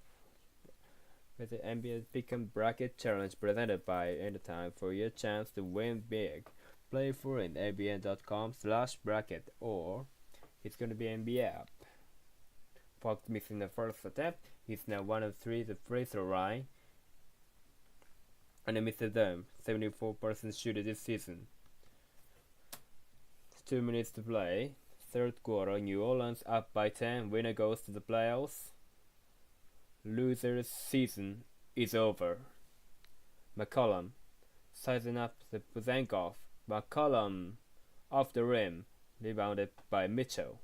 with the NBA Pick'em Bracket Challenge presented by Anytime for your chance to win big. Play for it at abn.com/bracket or it's gonna be NBA app. Fox missing the first attempt. He's now 1 of 3 the free throw line. And he missed them. 74% shooter this season. 2 minutes to play. Third quarter. New Orleans up by 10. Winner goes to the playoffs. Loser's season is over. McCollum sizing up the Puzankov. McCollum off the rim. Rebounded by Mitchell.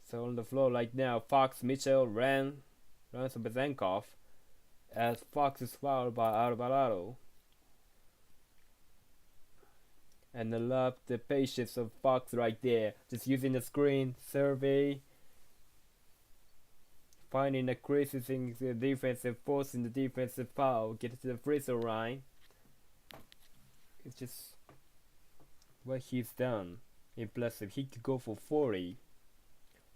So on the floor right now, Fox, Mitchell, runs to Puzankov as Fox is fouled by Alvarado. And I love the patience of Fox right there, just using the screen, survey, finding the creases in the defensive, forcing the defensive foul, get to the free throw line. It's just what he's done. Impressive. He could go for 40.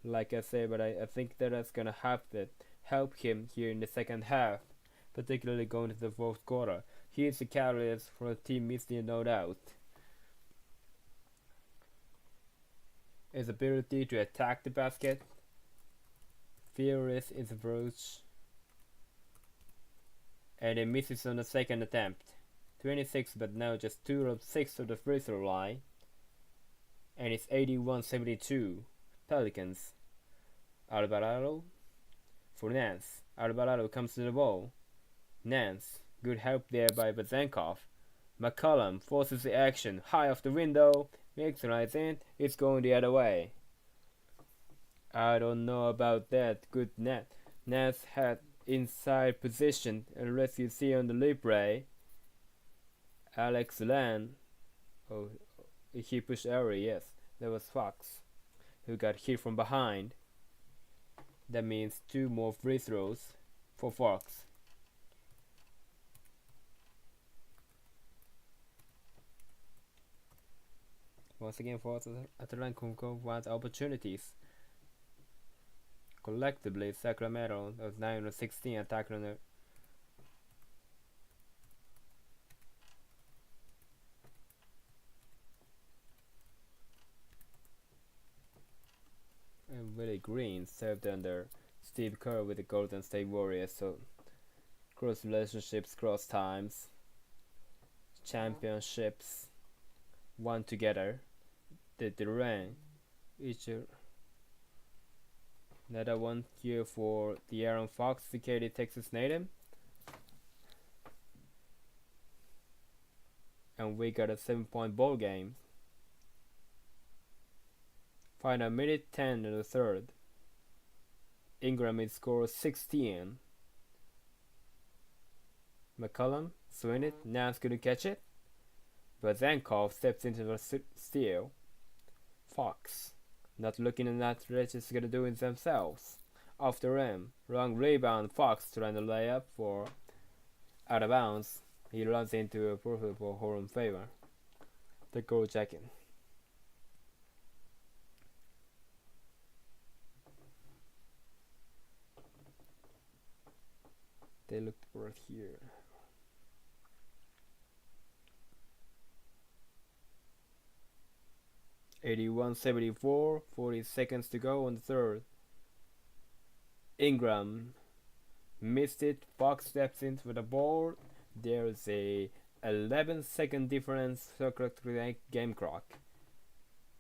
Like I said, but I think that's gonna have to help him here in the second half, particularly going to the fourth quarter. He is the catalyst for the team missing, no doubt. His ability to attack the basket, fearless in his approach, and he misses on the second attempt. 26, but now just 2 of 6 of the free throw line, and it's 81-72. Pelicans. Alvarado for Nance. Alvarado comes to the ball. Nance, good help there by Bazankov. McCollum forces the action, high off the window, makes the right in, it's going the other way. I don't know about that. Good net. Nance had inside position, unless you see on the replay. Alex Lan, oh, he pushed area, yes. That was Fox, who got hit from behind. That means 2 more free throws for Fox. Once again, for Atlanta wants opportunities. Collectively, Sacramento was 9-16 attacking the and Willie Green served under Steve Kerr with the Golden State Warriors, so cross relationships, cross times, championships, won together. The Durant, each another one here for the Aaron Fox, the Katy, Texas native. And we got a 7-point ball game. Final minute 10 in the third. Ingram is scored 16. McCollum swing it. Nance couldn't catch it, but Zankov steps into the steal. Fox, not looking at that, they're just gonna do it themselves. Off the rim, wrong rebound. Fox trying to lay up for out of bounds. He runs into a profitable home favor. The goal jacket. They look for it here. (81-74), 40 seconds to go on the third. Ingram missed it. Fox steps in for the ball. There's a 11-second difference. Game clock.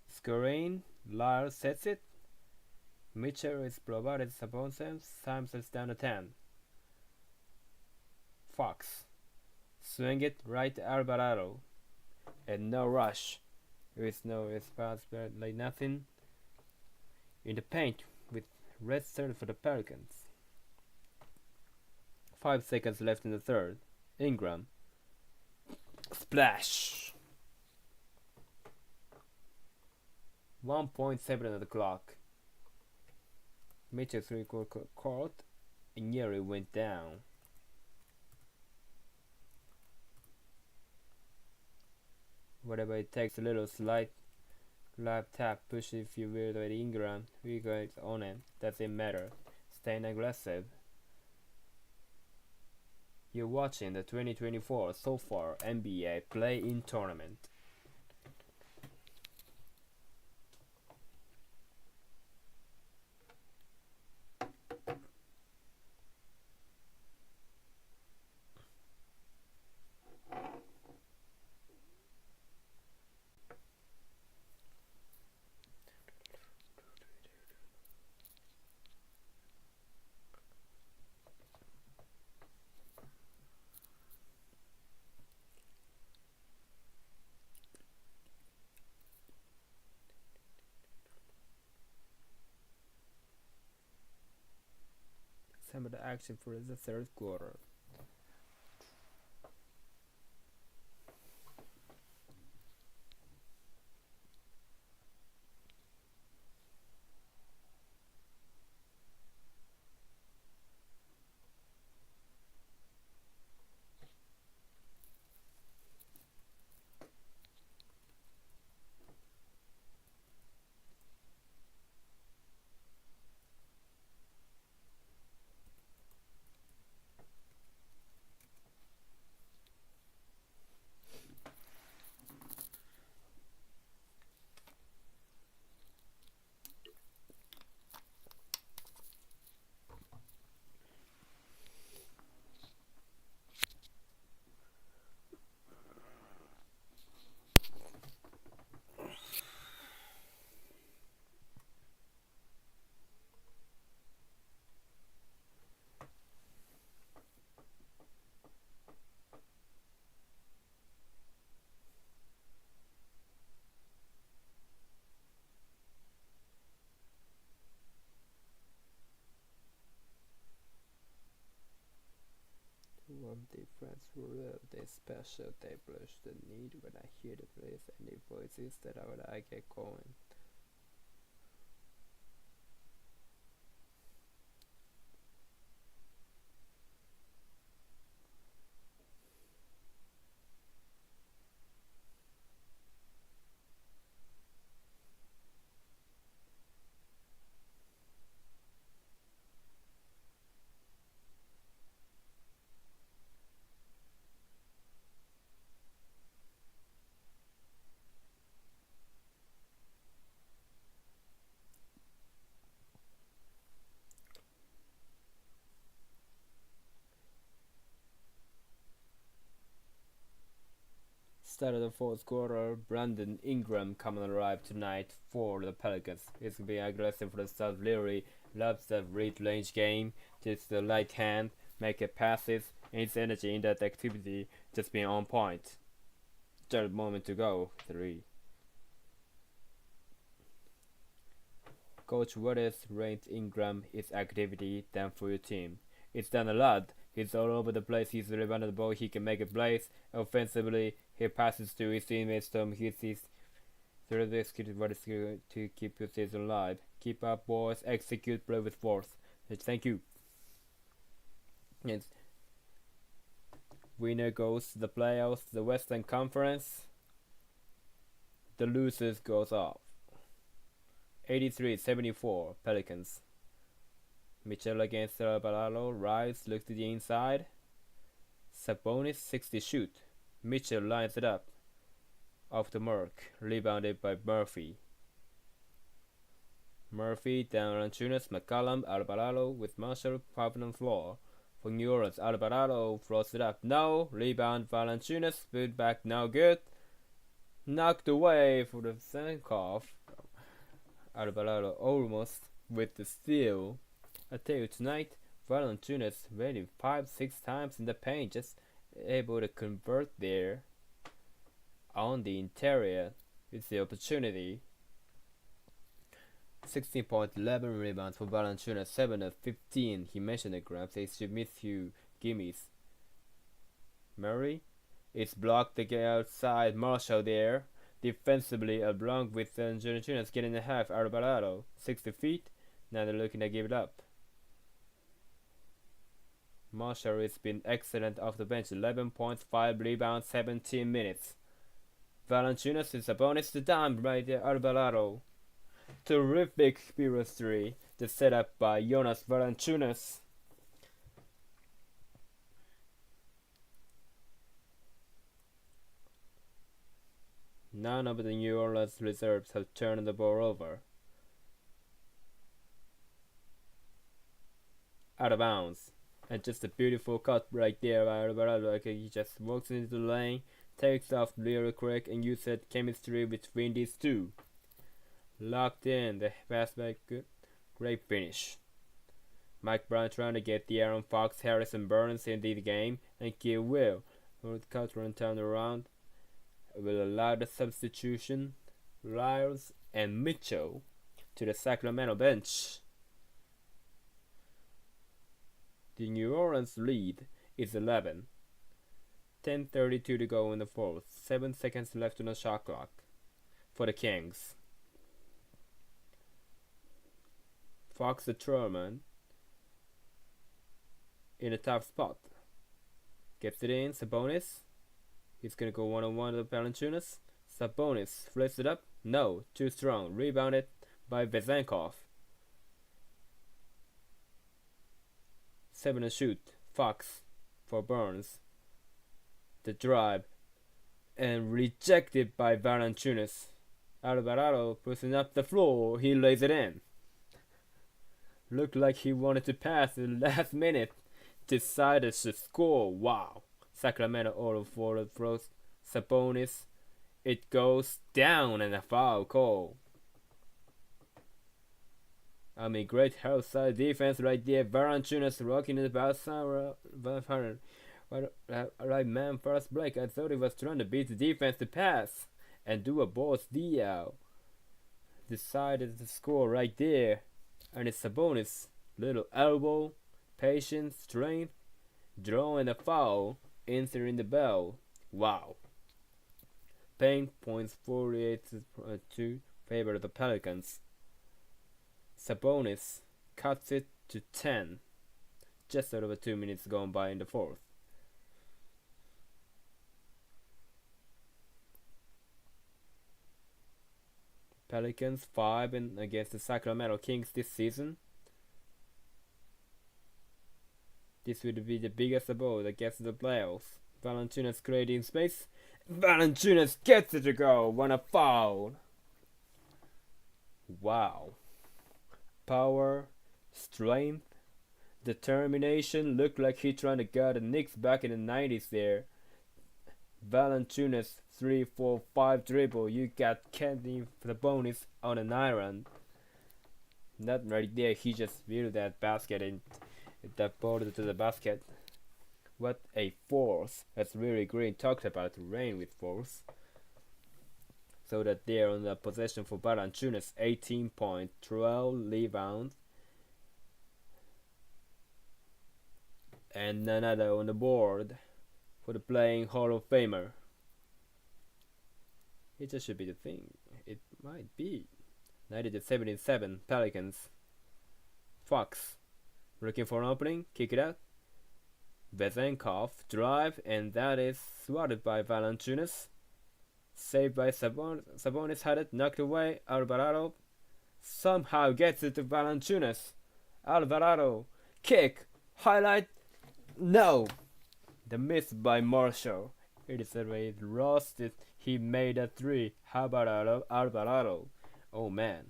Screen. Lyle sets it. Mitchell is provided upon them. Times is down to 10. Fox. Swing it right to Alvarado. And no rush. There is no response, but like nothing. In the paint with red third for the Pelicans. 5 seconds left in the third. Ingram. Splash. 1.7 on the clock. Mitchell 3-quarter court and nearly went down. Whatever it takes, a little slight lap tap push if you will with Ingram. We got on it. Doesn't matter. Staying aggressive. You're watching the 2024 so far NBA play-in tournament. Some of the action for the third quarter. difference rule. This special they blush the need when I hear the place and the voices that I get going. Start of the fourth quarter, Brandon Ingram coming arrive tonight for the Pelicans. He's going to be aggressive for the start. Literally loves the mid-range game. Just the light hand, make it passes, and his energy in that activity just being on point. Third moment to go. 3. Coach, what is ranked Ingram his activity done for your team? It's done a lot. He's all over the place. He's rebounded the ball. He can make a plays. Offensively, he passes to his teammates. He sees through the executed what is to keep your season alive. Keep up, boys. Execute, play with force. Thank you. Yes. Winner goes to the playoffs, the Western Conference. The losers goes off. 83-74, Pelicans. Mitchell against Alvarado. Rice looks to the inside. Sabonis 60 shoot. Mitchell lines it up. Off the mark. Rebounded by Murphy. Murphy down Valanciunas. McCollum. Alvarado with Marshall popping on the floor. For New Orleans, Alvarado throws it up. No. Rebound Valanciunas. Put back. No good. Knocked away for the Sankoff. Alvarado almost with the steal. I tell you tonight, Valanciunas ready 5-6 times in the paint, just able to convert there on the interior with the opportunity. 16 points, 11 rebounds for Valanciunas, 7 of 15. He mentioned the grabs, they should miss you gimmies. Murray is blocked to get outside. Marshall there. Defensively, along with Valanciunas getting a half. Alvarado 60 feet. Now they're looking to give it up. Marshall has been excellent off the bench. 11 points, 5 rebounds, 17 minutes. Valanciunas is a bonus to dime right there. Alvarado. Terrific experience 3. The setup by Jonas Valanciunas. None of the New Orleans reserves have turned the ball over. Out of bounds. And just a beautiful cut right there by Alvarado. Okay, he just walks into the lane, takes off really quick, and uses chemistry between these two. Locked in, the pass back, good. Great finish. Mike Brown trying to get the Aaron Fox, Harrison Burns in the game, and Kill Will. With cut run turn around. Will allow the substitution, Lyles and Mitchell to the Sacramento bench. The New Orleans lead is 11. 10:32 to go in the fourth. 7 seconds left on the shot clock for the Kings. Fox the Truman in a tough spot. Gets it in, Sabonis. He's gonna go one-on-one with Valanciunas. Sabonis flips it up. No, too strong. Rebounded by Vezenkov. 7 to shoot. Fox for Burns. The drive and rejected by Valanciunas. Alvarado pushing up the floor. He lays it in. Looked like he wanted to pass in the last minute. Decided to score. Wow. Sacramento all for the throws. Sabonis. It goes down and a foul call. I mean, great outside defense right there. Valanciunas rocking it outside. Right man, first break. I thought he was trying to beat the defense to pass and do a boss DL. Decided to score right there. And it's Sabonis. Little elbow, patience, strength. drawing a foul, answering the bell. Wow. Paying points 48 to favor the Pelicans. Sabonis cuts it to 10. Just over 2 minutes gone by in the fourth. Pelicans 5 against the Sacramento Kings this season. This would be the biggest of all against the playoffs. Valanciunas creating space. Valanciunas gets it to go. What a foul. Wow. Power, strength, determination. Looked like he trying to get the Knicks back in the 90s there. Valanciunas 3-4-5 dribble. You got Kenny Sabonis on an iron. Not right there. He just threw that basket and that ball to the basket. What a force. As Really Green talked about, rain with force. So that they're on the possession for Valanciunas, 18 points, 12 rebounds, and another on the board for the playing Hall of Famer. It just should be the thing. It might be. 90-77 Pelicans. Fox looking for an opening, kick it out. Vezenkov drive, and that is swatted by Valanciunas. Saved by Sabonis had it knocked away. Alvarado somehow gets it to Valanciunas. Alvarado kick, highlight, no. The miss by Marshall. It is a way lost it. He made a three. How about Alvarado? Oh man.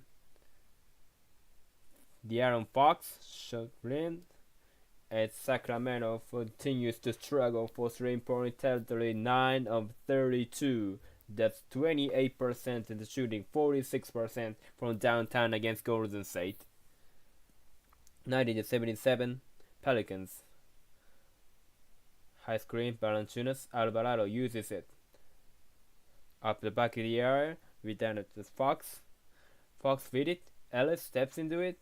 De'Aaron Fox shot in. And Sacramento continues to struggle for 3-point territory, 9 of 32. That's 28% in the shooting, 46% from downtown against Golden State. 90-77 Pelicans. High screen, Valanciunas. Alvarado uses it. Up the back of the area, return it to Fox. Fox feed it. Ellis steps into it.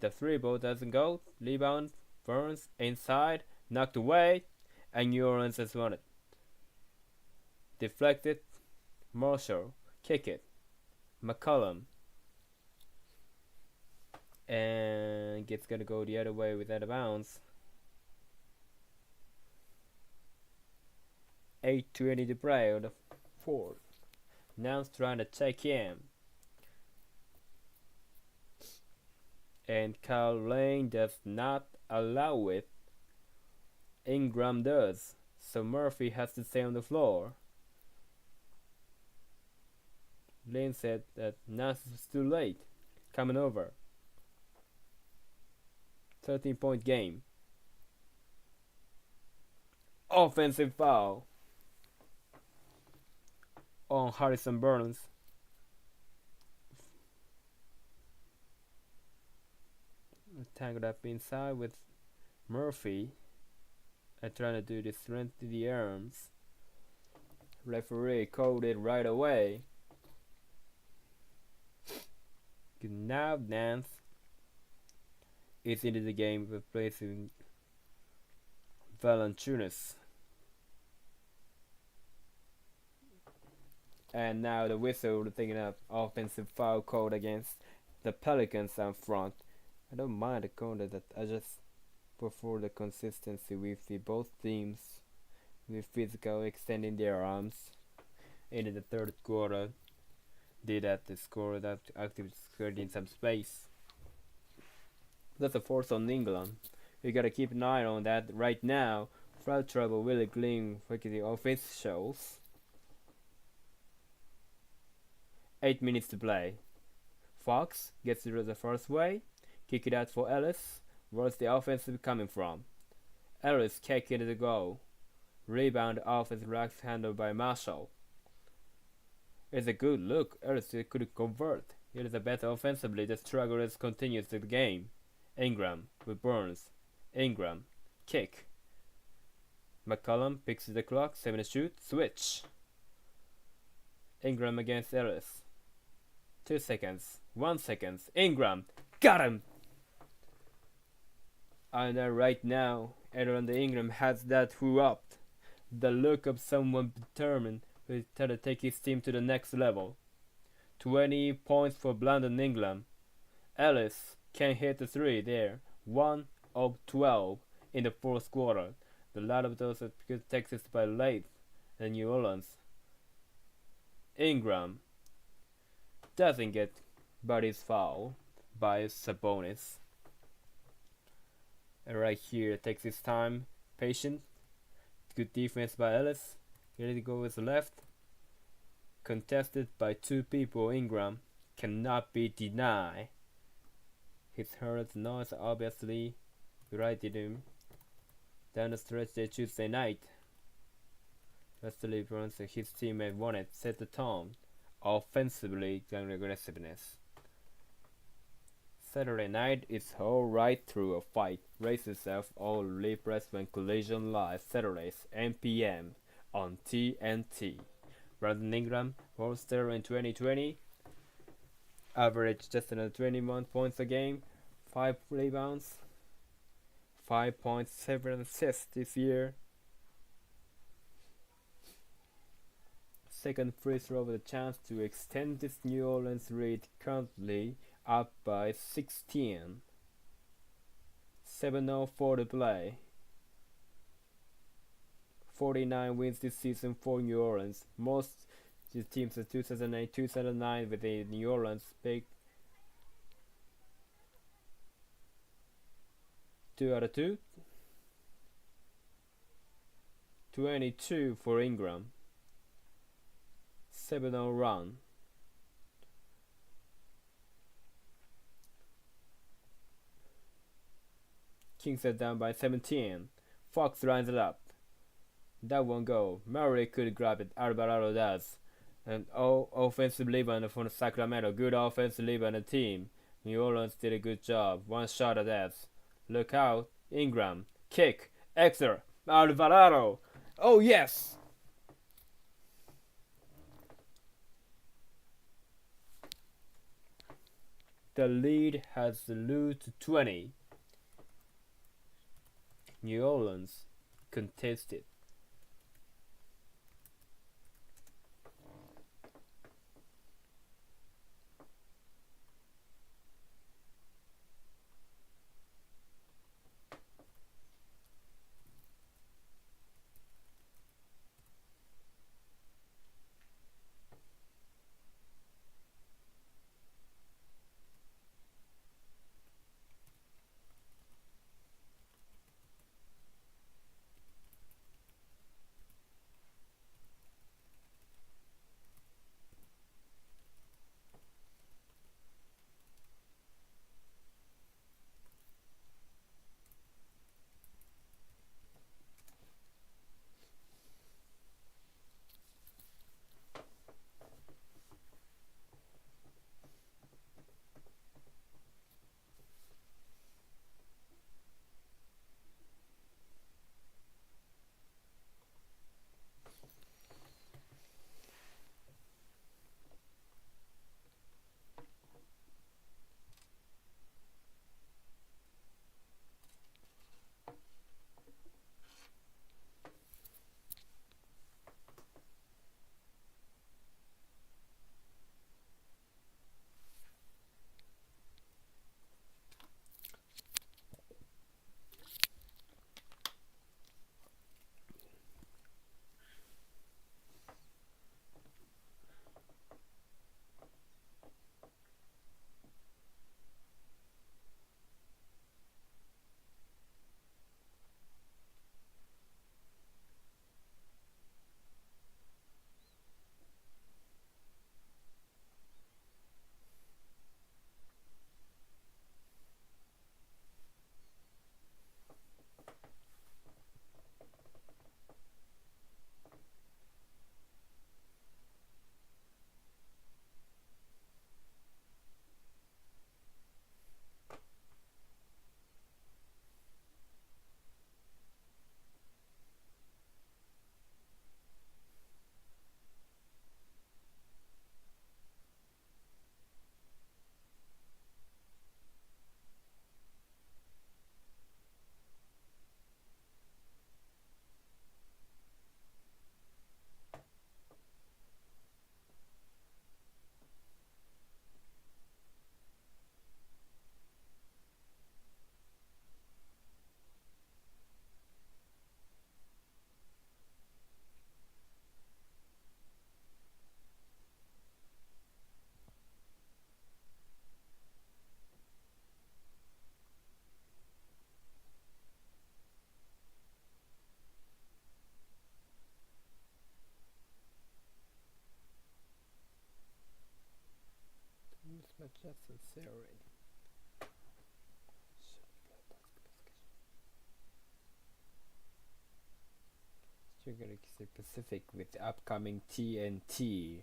The three ball doesn't go. Rebound. Burns inside, knocked away, and New Orleans has won it. Deflected, Marshall, kick it, McCollum, and it's gonna go the other way with out of bounds. 8:20 to play on the fourth. Now trying to check in. And Kyle Lane does not allow it. Ingram does, so Murphy has to stay on the floor. Lane said that Nas is too late, coming over. 13-point game. Offensive foul on Harrison Barnes. Tangled up inside with Murphy and trying to do this strength to the arms. Referee called it right away. Now Nance is into the game replacing Valanciunas. And now the whistle taking up offensive foul called against the Pelicans up front. I don't mind the corner, that I just prefer the consistency with the both teams with physical extending their arms. In the third quarter, did that to score that active creating some space. That's a force on England. You gotta keep an eye on that right now. Foul trouble really gleam for the officials. 8 minutes to play. Fox gets through the first way. Kick it out for Ellis. Where's the offense coming from? Ellis kick into the goal. Rebound offensive racks handled by Marshall. It's a good look. Ellis could convert. It is a better offensively. The struggle continues to the game. Ingram with Burns. Ingram. Kick. McCollum picks the clock. 7 to shoot. Switch. Ingram against Ellis. 2 seconds. 1 second. Ingram. Got him! I know right now, everyone in England has that whooped. The look of someone determined to take his team to the next level. 20 points for London, England. Ellis can hit the three there. 1 of 12 in the fourth quarter. The lot of those are Texas by late and New Orleans. Ingram doesn't get Buddy's foul by Sabonis. And right here, takes his time, patient. Good defense by Ellis. Ready to go with the left. Contested by two people. Ingram cannot be denied. His hurt nose obviously righted him. Down the stretch there Tuesday night. Wesley Burns and his teammate wanted set the tone. Offensively and aggressiveness. Saturday night is alright through a fight. Race itself all live wrestling collision live Saturdays 8 p.m. on TNT. Brandon Ingram, All-Star in 2020. Average just under 21 points a game. 5 rebounds. 5.7 assists this year. Second free throw with a chance to extend this New Orleans lead, currently up by 16. 7:04 to play. 49 wins this season for New Orleans. Most teams in 2008, 2009 with the New Orleans pick 2 out of 2. 22 for Ingram. 7-0 run. Kings are down by 17. Fox lines it up. That won't go. Murray could grab it. Alvarado does. And offensive rebound from Sacramento. Good offensive rebound team. New Orleans did a good job. One shot at that. Look out. Ingram. Kick. Extra. Alvarado. Oh yes. The lead has lost to 20. New Orleans contested. Adjust the theory. Galaxy Pacific with the upcoming TNT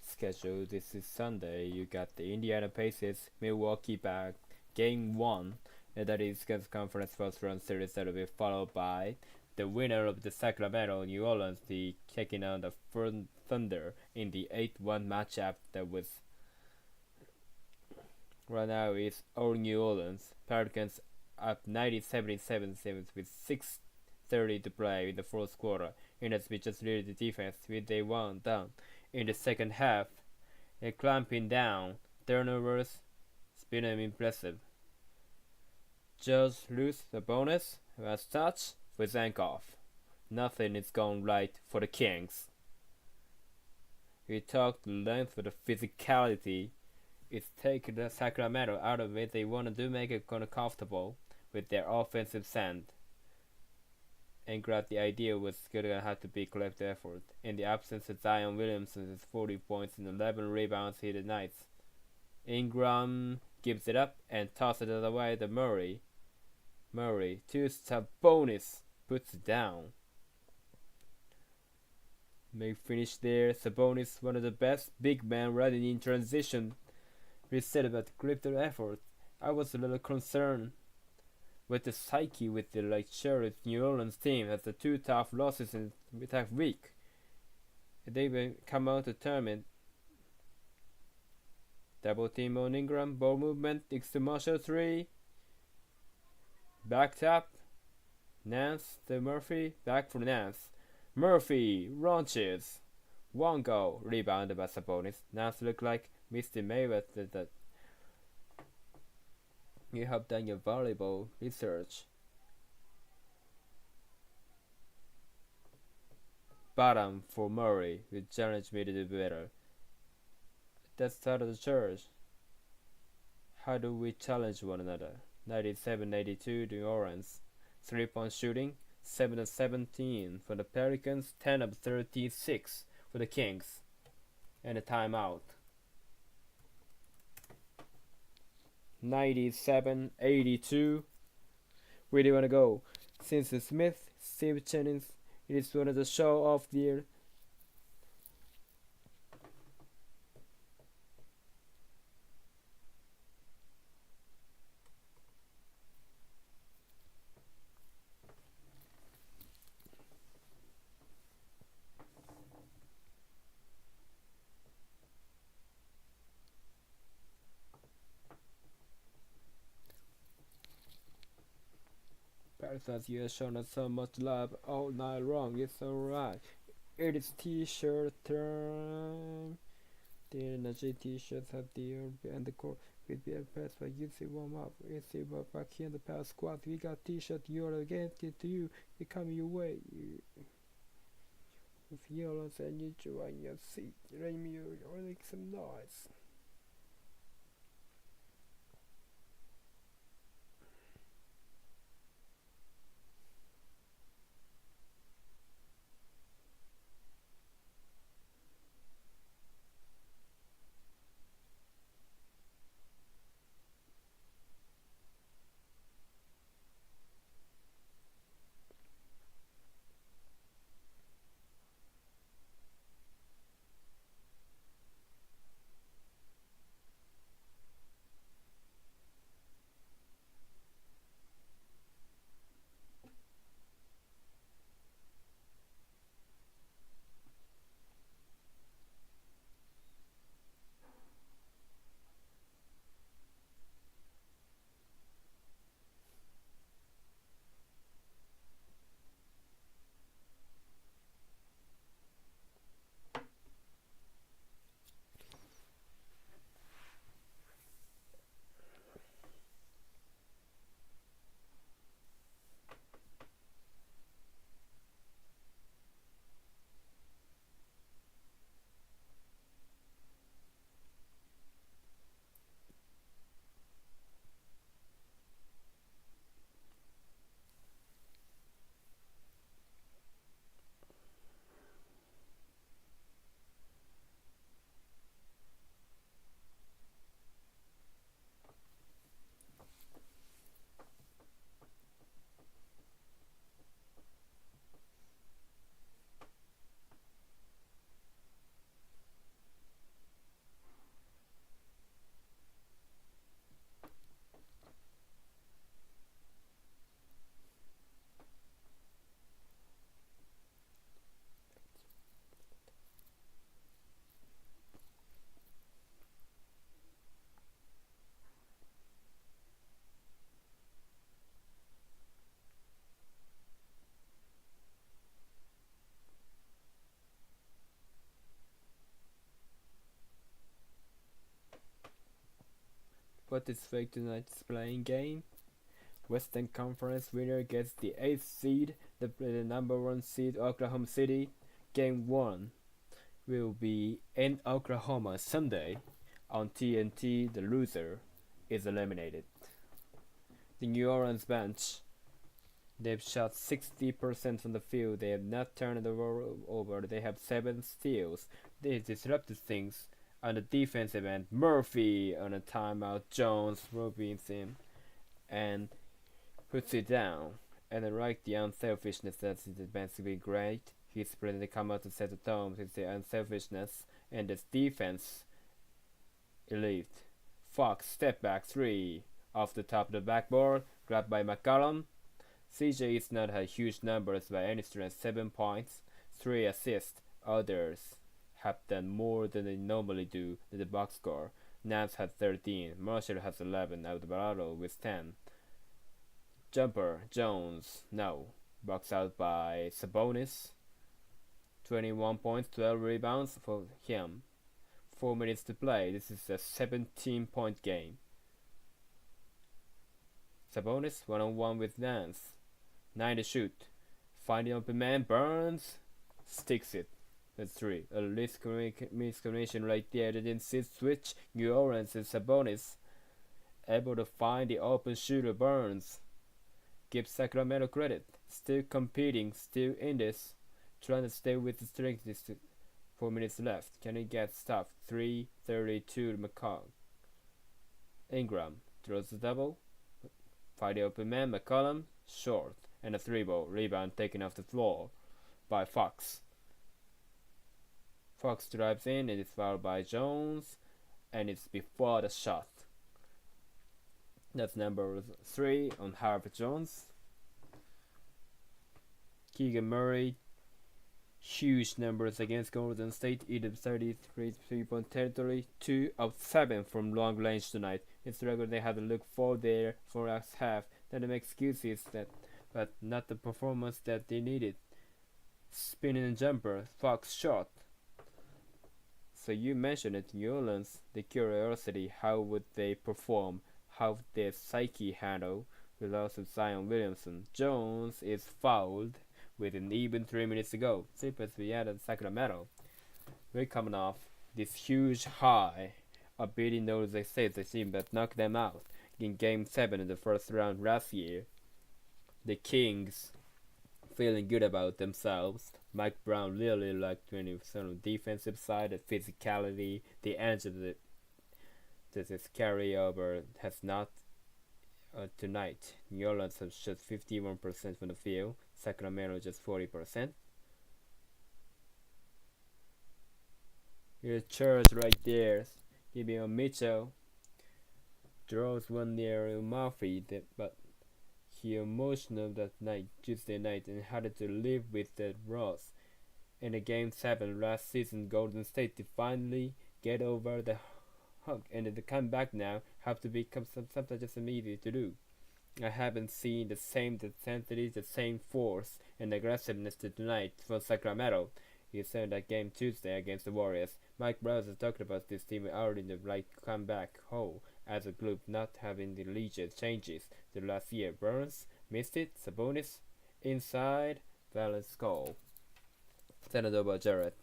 schedule. This is Sunday. You got the Indiana Pacers Milwaukee back game 1, and that is the conference first round series that will be followed by the winner of the Sacramento New Orleans, the taking on the Thunder in the 8-1 matchup that was right now is all New Orleans. Pelicans up 90-77 with 6:30 to play in the fourth quarter. And as we just read the defense with they one down in the second half, and clamping down turnovers. It's been impressive. Just lose the bonus was touch with Zankov. Nothing is going right for the Kings. We talked length for the physicality. It's taking the Sacramento out of it. They want to do make it kind of comfortable with their offensive sand. And grab the idea was gonna have to be collective effort. In the absence of Zion Williamson, 40 points and 11 rebounds here tonight. Ingram gives it up and tosses it away to Murray. Murray to Sabonis, puts it down. May finish there. Sabonis, one of the best big men running in transition. We said about collective effort. I was a little concerned with the psyche with the Charlotte New Orleans team has the 2 tough losses in that week. They will come out to tournament. Double team on Ingram, ball movement, to Marshall 3. Backed up. Nance to Murphy, back for Nance. Murphy launches. 1 goal, rebounded by Sabonis. Nance looked like Mr. Mayweather that you have done your valuable research. Bottom for Murray, who challenged me to do better. That's part of the church. How do we challenge one another? 97-82 New Orleans. 3-point shooting, 7 of 17 for the Pelicans, 10 of 36 for the Kings. And a timeout. 97-82. Where do you want to go? Since Smith, Steve Jennings, it is one of the show of the year. As you have shown us so much love all night long, it's alright. It is t-shirt time. The energy t-shirts have the and the core with the pass by easy warm up. Easy but back here in the past squad. We got t-shirt you're against it to you. It coming your way. If you're and you join your seat, let me make some noise. what is fake tonight's playing game? Western Conference winner gets the 8th seed, the number 1 seed Oklahoma City. Game 1 will be in Oklahoma Sunday. On TNT, the loser is eliminated. The New Orleans bench, they've shot 60% from the field. They have not turned the ball over. They have 7 steals. They disrupted things on the defensive end. Murphy on a timeout. Jones robs him and puts it down. And the unselfishness that's defensively great. He's ready to come out to set the tone. It's the unselfishness and this defense elite. Fox step back 3 off the top of the backboard, grabbed by McCollum. CJ is not had huge numbers by any stretch, 7 points, 3 assists. Others have done more than they normally do in the box score. Nance had 13, Marshall has 11, Alvarado with 10. Jumper, Jones, no. Box out by Sabonis. 21 points, 12 rebounds for him. 4 minutes to play. This is a 17-point game. Sabonis one-on-one with Nance. 9 to shoot. Finding open man, Burns sticks it. That's 3. A miscommunication right there. They didn't see switch. New Orleans and Sabonis able to find the open shooter. Burns gives Sacramento credit. Still competing, still in this. Trying to stay with the strength. 4 minutes left. Can he get stopped? 3:32 to McCall. Ingram throws the double. Find the open man. McCollum short. And a 3-ball rebound taken off the floor by Fox. Fox drives in and is fouled by Jones, and it's before the shot. That's number 3 on Harvard Jones. Keegan Murray, huge numbers against Golden State, either 33 3-point territory, 2 of 7 from long range tonight. It's regular they had to look for there for us half. Then they make excuses but not the performance that they needed. Spinning and jumper, Fox shot. So you mentioned it, New Orleans, the curiosity, how would they perform? How would their psyche handle the loss of Zion Williamson? Jones is fouled with an even 3 minutes to go. Clippers we added Sacramento. We're coming off this huge high of beating those they say the team that knocked them out in Game 7 in the first round last year. The Kings feeling good about themselves. Mike Brown really liked 20% on the defensive side, the physicality, the edge of this carryover has not tonight. New Orleans has shot 51% from the field, Sacramento just 40%. Here's Charles right there, giving a Mitchell. Draws one near Murphy, but he emotional that night, Tuesday night, and had to live with that loss. In the Game 7 last season, Golden State to finally get over the hump, and to come back now have to become something just easy to do. I haven't seen the same intensity, the same force and aggressiveness tonight for Sacramento. He said that game Tuesday against the Warriors. Mike Brown has talked about this team already in the right comeback whole as a group not having the leisure changes the last year. Burns missed it. Sabonis inside. Valence goal. Standard over Jarrett.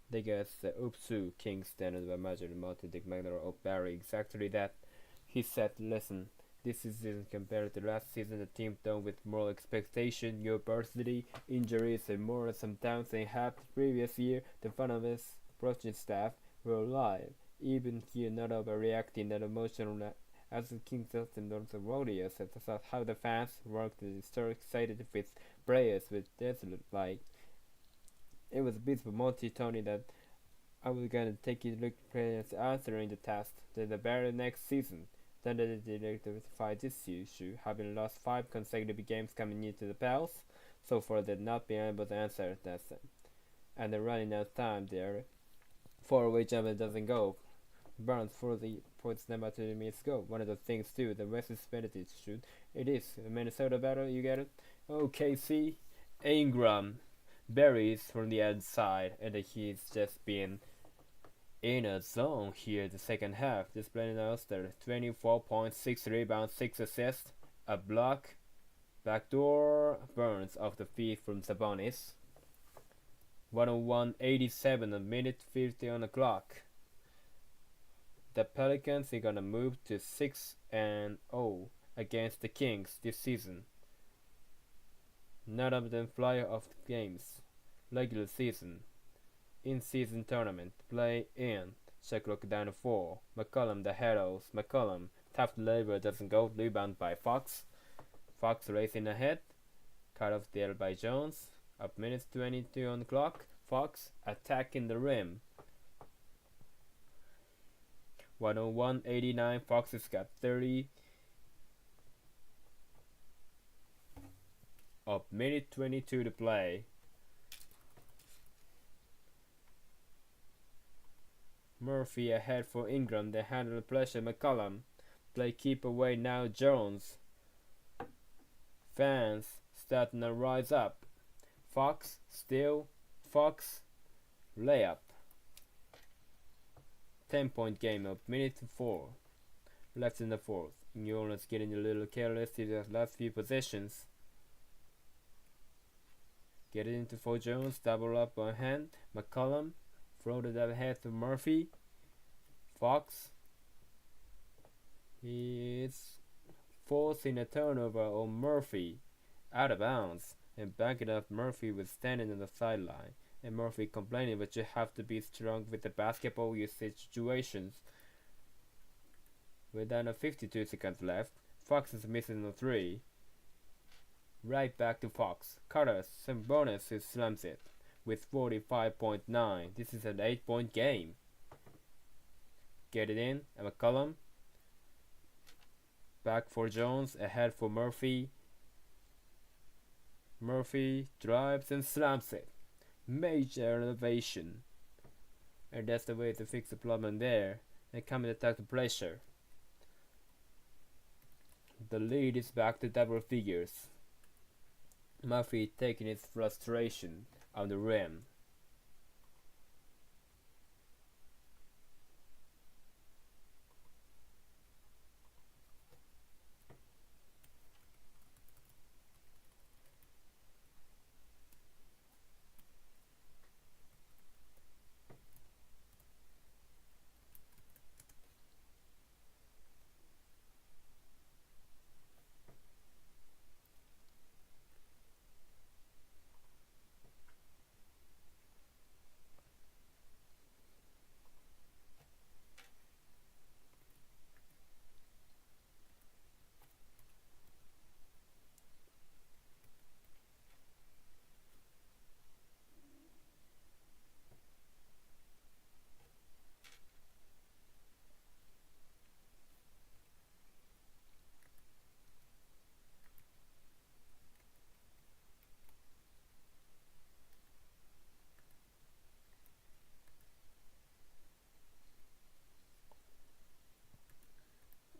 They get the Upsu Kings standard by Major Monty Dick Magner of Barry. Exactly that. He said, listen, this season compared to last season, the team done with more expectation, new adversity, injuries, and more sometimes than half the previous year. The front of his coaching staff were alive. Even here, not overreacting, not emotional. As the Kings and the Warriors, that's how the fans worked. They so excited with players with desolate like. It was a bit for Monty Tony that I was gonna take it look players answering the test. Then the very next season. Then they rectified this issue, having lost 5 consecutive games coming into the playoffs. So far, they've not been able to answer that. And they're running out of time there. 4-way jumper doesn't go. Burns for the points number 2 minutes go. One of the things too, the West is penalty shoot. It is a Minnesota battle, you get it? OKC, Ingram, Berries from the outside, and he's just been in a zone here the second half, displaying us their 24.6 rebounds, 6 assists, a block, backdoor burns off the feet from Sabonis. 101-87, a minute 50 on the clock. The Pelicans are gonna move to 6-0 against the Kings this season. None of them fly off the games. Regular season. In-season tournament. Play-in. Shot clock down to 4. McCollum the heroes. McCollum. Tough labor doesn't go. Rebound by Fox. Fox racing ahead. Cut off there by Jones. Up minutes 22 on the clock. Fox attacking the rim. 101-89. Fox has got 30. Up minute 22 to play. Murphy ahead for Ingram. They handle the pressure. McCollum. Play keep away now. Jones. Fans starting to rise up. Fox still. Fox layup. 10-point game up. Minute 4 left in the fourth. New Orleans getting a little careless in the last few possessions. Get it into for Jones. Double up on hand. McCollum. Floated that ahead to Murphy. Fox. He is forcing a turnover on Murphy. Out of bounds. And backing up, Murphy was standing on the sideline. And Murphy complaining, but you have to be strong with the basketball usage situations. With down to 52 seconds left. Fox is missing a 3. Right back to Fox. Carter, some bonus, who slams it with 45.9. This is an 8-point game. Get it in. And McCollum. Back for Jones. Ahead for Murphy. Murphy drives and slams it. Major elevation. And that's the way to fix the problem there. And come and attack the pressure. The lead is back to double figures. Murphy taking his frustration on the rim.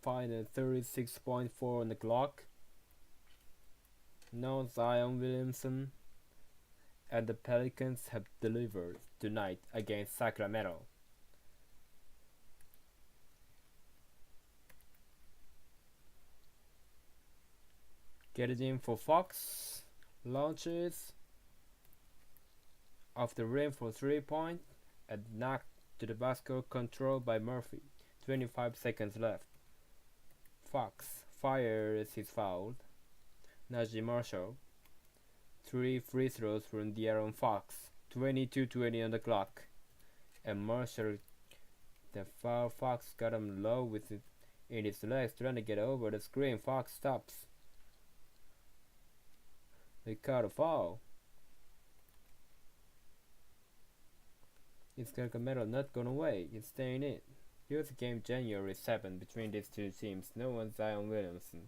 Final 36.4 on the clock. No Zion Williamson, and the Pelicans have delivered tonight against Sacramento. Get it in for Fox. Launches off the rim for 3-point and knocked to the basket, controlled by Murphy. 25 seconds left. Fox fires his foul. Najee Marshall. 3 free throws from De'Aaron Fox. 22-20 on the clock. And Marshall, the foul, Fox got him low with it in his legs, trying to get over the screen. Fox stops. They caught a foul. It's Sacramento not going away. It's staying in. Here's a game January 7 between these two teams. No one Zion Williamson.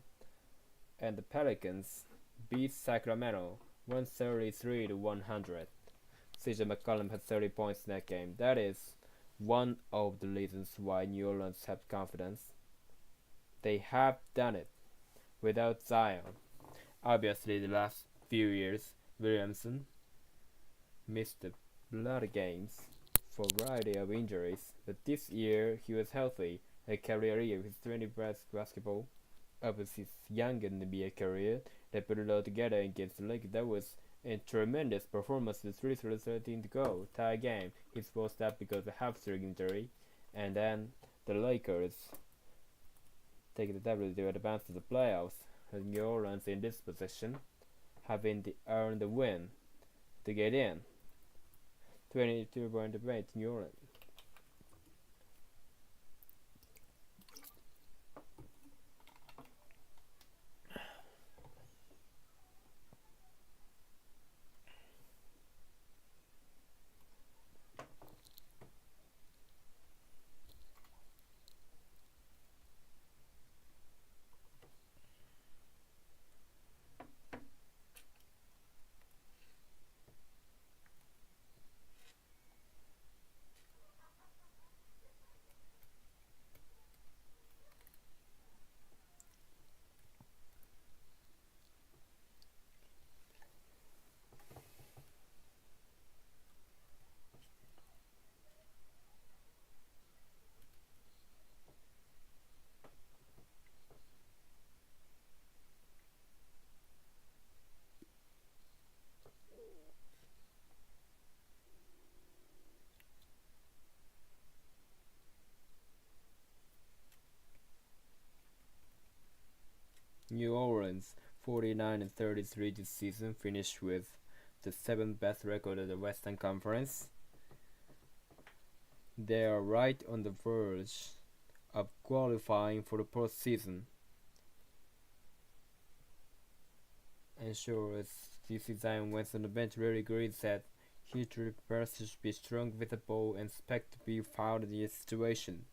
And the Pelicans beat Sacramento 133-100. CJ McCollum had 30 points in that game. That is one of the reasons why New Orleans have confidence. They have done it without Zion. Obviously, the last few years, Williamson missed a lot of games for a variety of injuries, but this year he was healthy. A career year with 20 basketball of his young NBA career. They put it all together against the Lakers. That was a tremendous performance. The 3-13 to go tie game. He's forced up because of hamstring injury, and then the Lakers take the W to advance to the playoffs. And New Orleans in this position, having earned the win to get in. 22-point debate, New Orleans. New Orleans 49-33 this season, finished with the 7th best record of the Western Conference. They are right on the verge of qualifying for the postseason. And sure, as DC Zion went on the bench, really agrees that he truly prepares to be strong with the ball and expect to be fouled in this situation.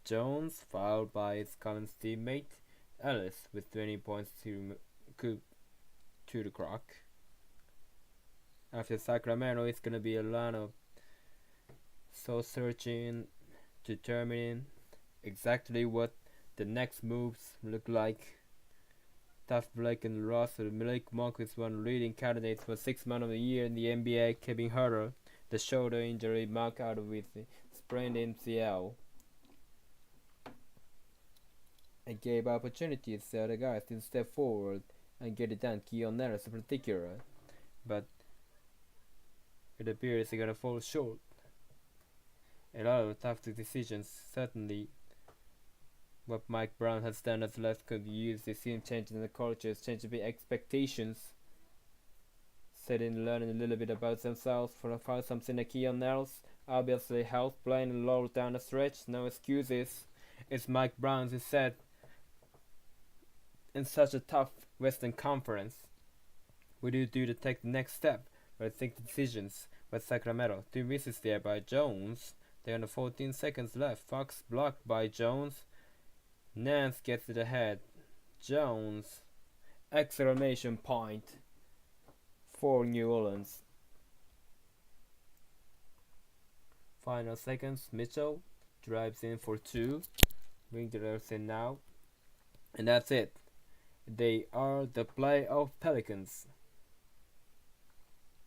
Jones fouled by his Collins teammate Ellis with 20 points to the clock. After Sacramento, it's gonna be a lot of soul searching, determining exactly what the next moves look like. Tough Blake and Ross, Malik Monk is one leading candidates for 6th Man of the Year in the NBA. Kevin Huerter, the shoulder injury, Mark out with sprained MCL. It gave opportunities to other guys to step forward and get it done, Keon Ellis in particular, but it appears they're gonna fall short. A lot of tough decisions, certainly. What Mike Brown has done as left could be used. They seem changing the cultures, changing the expectations, setting, learning a little bit about themselves. For find something like Keon Ellis, obviously health, playing low down the stretch, no excuses. It's Mike Brown who said, in such a tough Western Conference, what do you do to take the next step? But I think the decisions by Sacramento. 2 misses there by Jones. They're on the 14 seconds left. Fox blocked by Jones. Nance gets it ahead. Jones. Exclamation point for New Orleans. Final seconds. Mitchell drives in for 2. Bring the others in now. And that's it. They are the playoff Pelicans.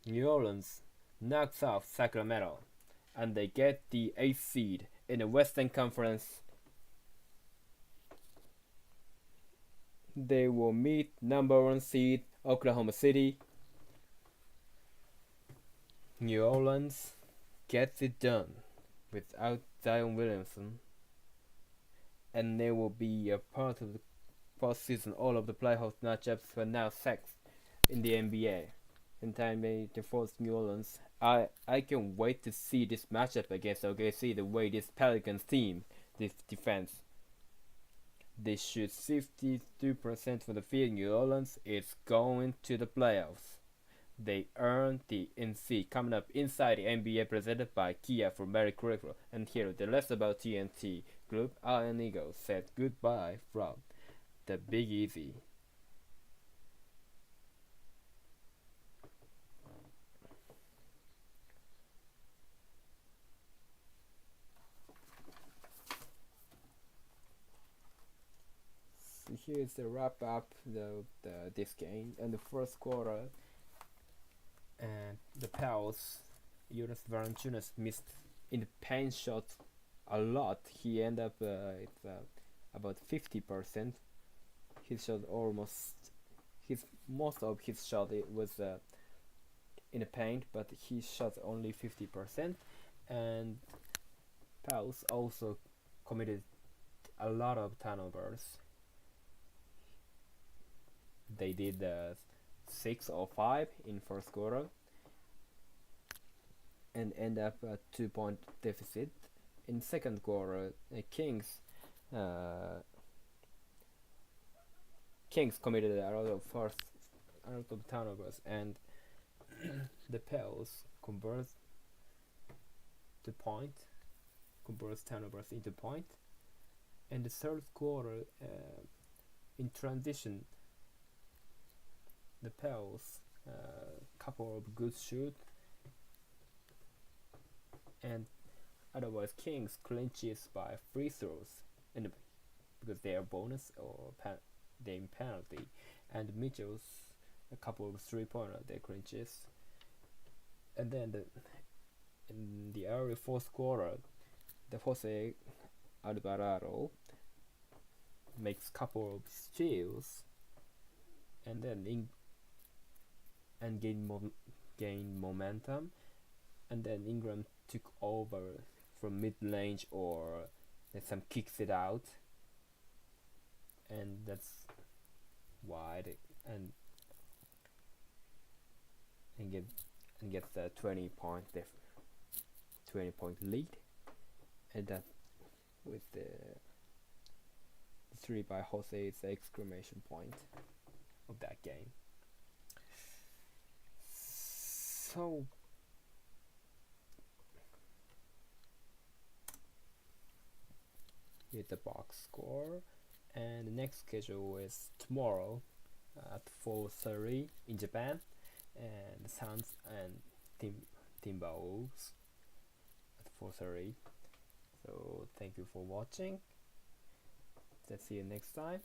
New Orleans knocks off Sacramento, and they get the 8th seed in the Western Conference. They will meet number 1 seed Oklahoma City. New Orleans gets it done without Zion Williamson, and they will be a part of the postseason. All of the playoff matchups were now set in the NBA. In time to force New Orleans. I can wait to see this matchup against OKC, the way this Pelicans team defense. They shoot 52% from the field. New Orleans is going to the playoffs. They earned the NC. Coming up inside the NBA, presented by Kia for Merry Christmas. And here the less about TNT group. Iron Eagle said goodbye from the Big Easy. So here's the wrap up this game and the first quarter, and the Pels Jonas Valanciunas missed in the paint shot a lot. He ended up about 50%. His shot most of his shot it was in the paint, but he shot only 50%. And Pels also committed a lot of turnovers. They did 6 or 5 in first quarter and end up a 2-point deficit. In second quarter, Kings committed a lot of turnovers, and the Pels converts turnovers into point. And the third quarter, in transition, the Pels couple of good shoot, and otherwise Kings clinches by free throws, and because they are bonus or they penalty, and Mitchell's a couple of 3-pointer they clinches. And then in the early fourth quarter, the Jose Alvarado makes couple of steals, and then gain momentum, and then Ingram took over from mid-range or some kicks it out, and that's why gets the 20-point lead, and that with the 3 by Jose is the exclamation point of that game. So here's the box score, and the next schedule is tomorrow at 4:30 in Japan, and the Suns and Timberwolves at 4:30. So thank you for watching. Let's see you next time.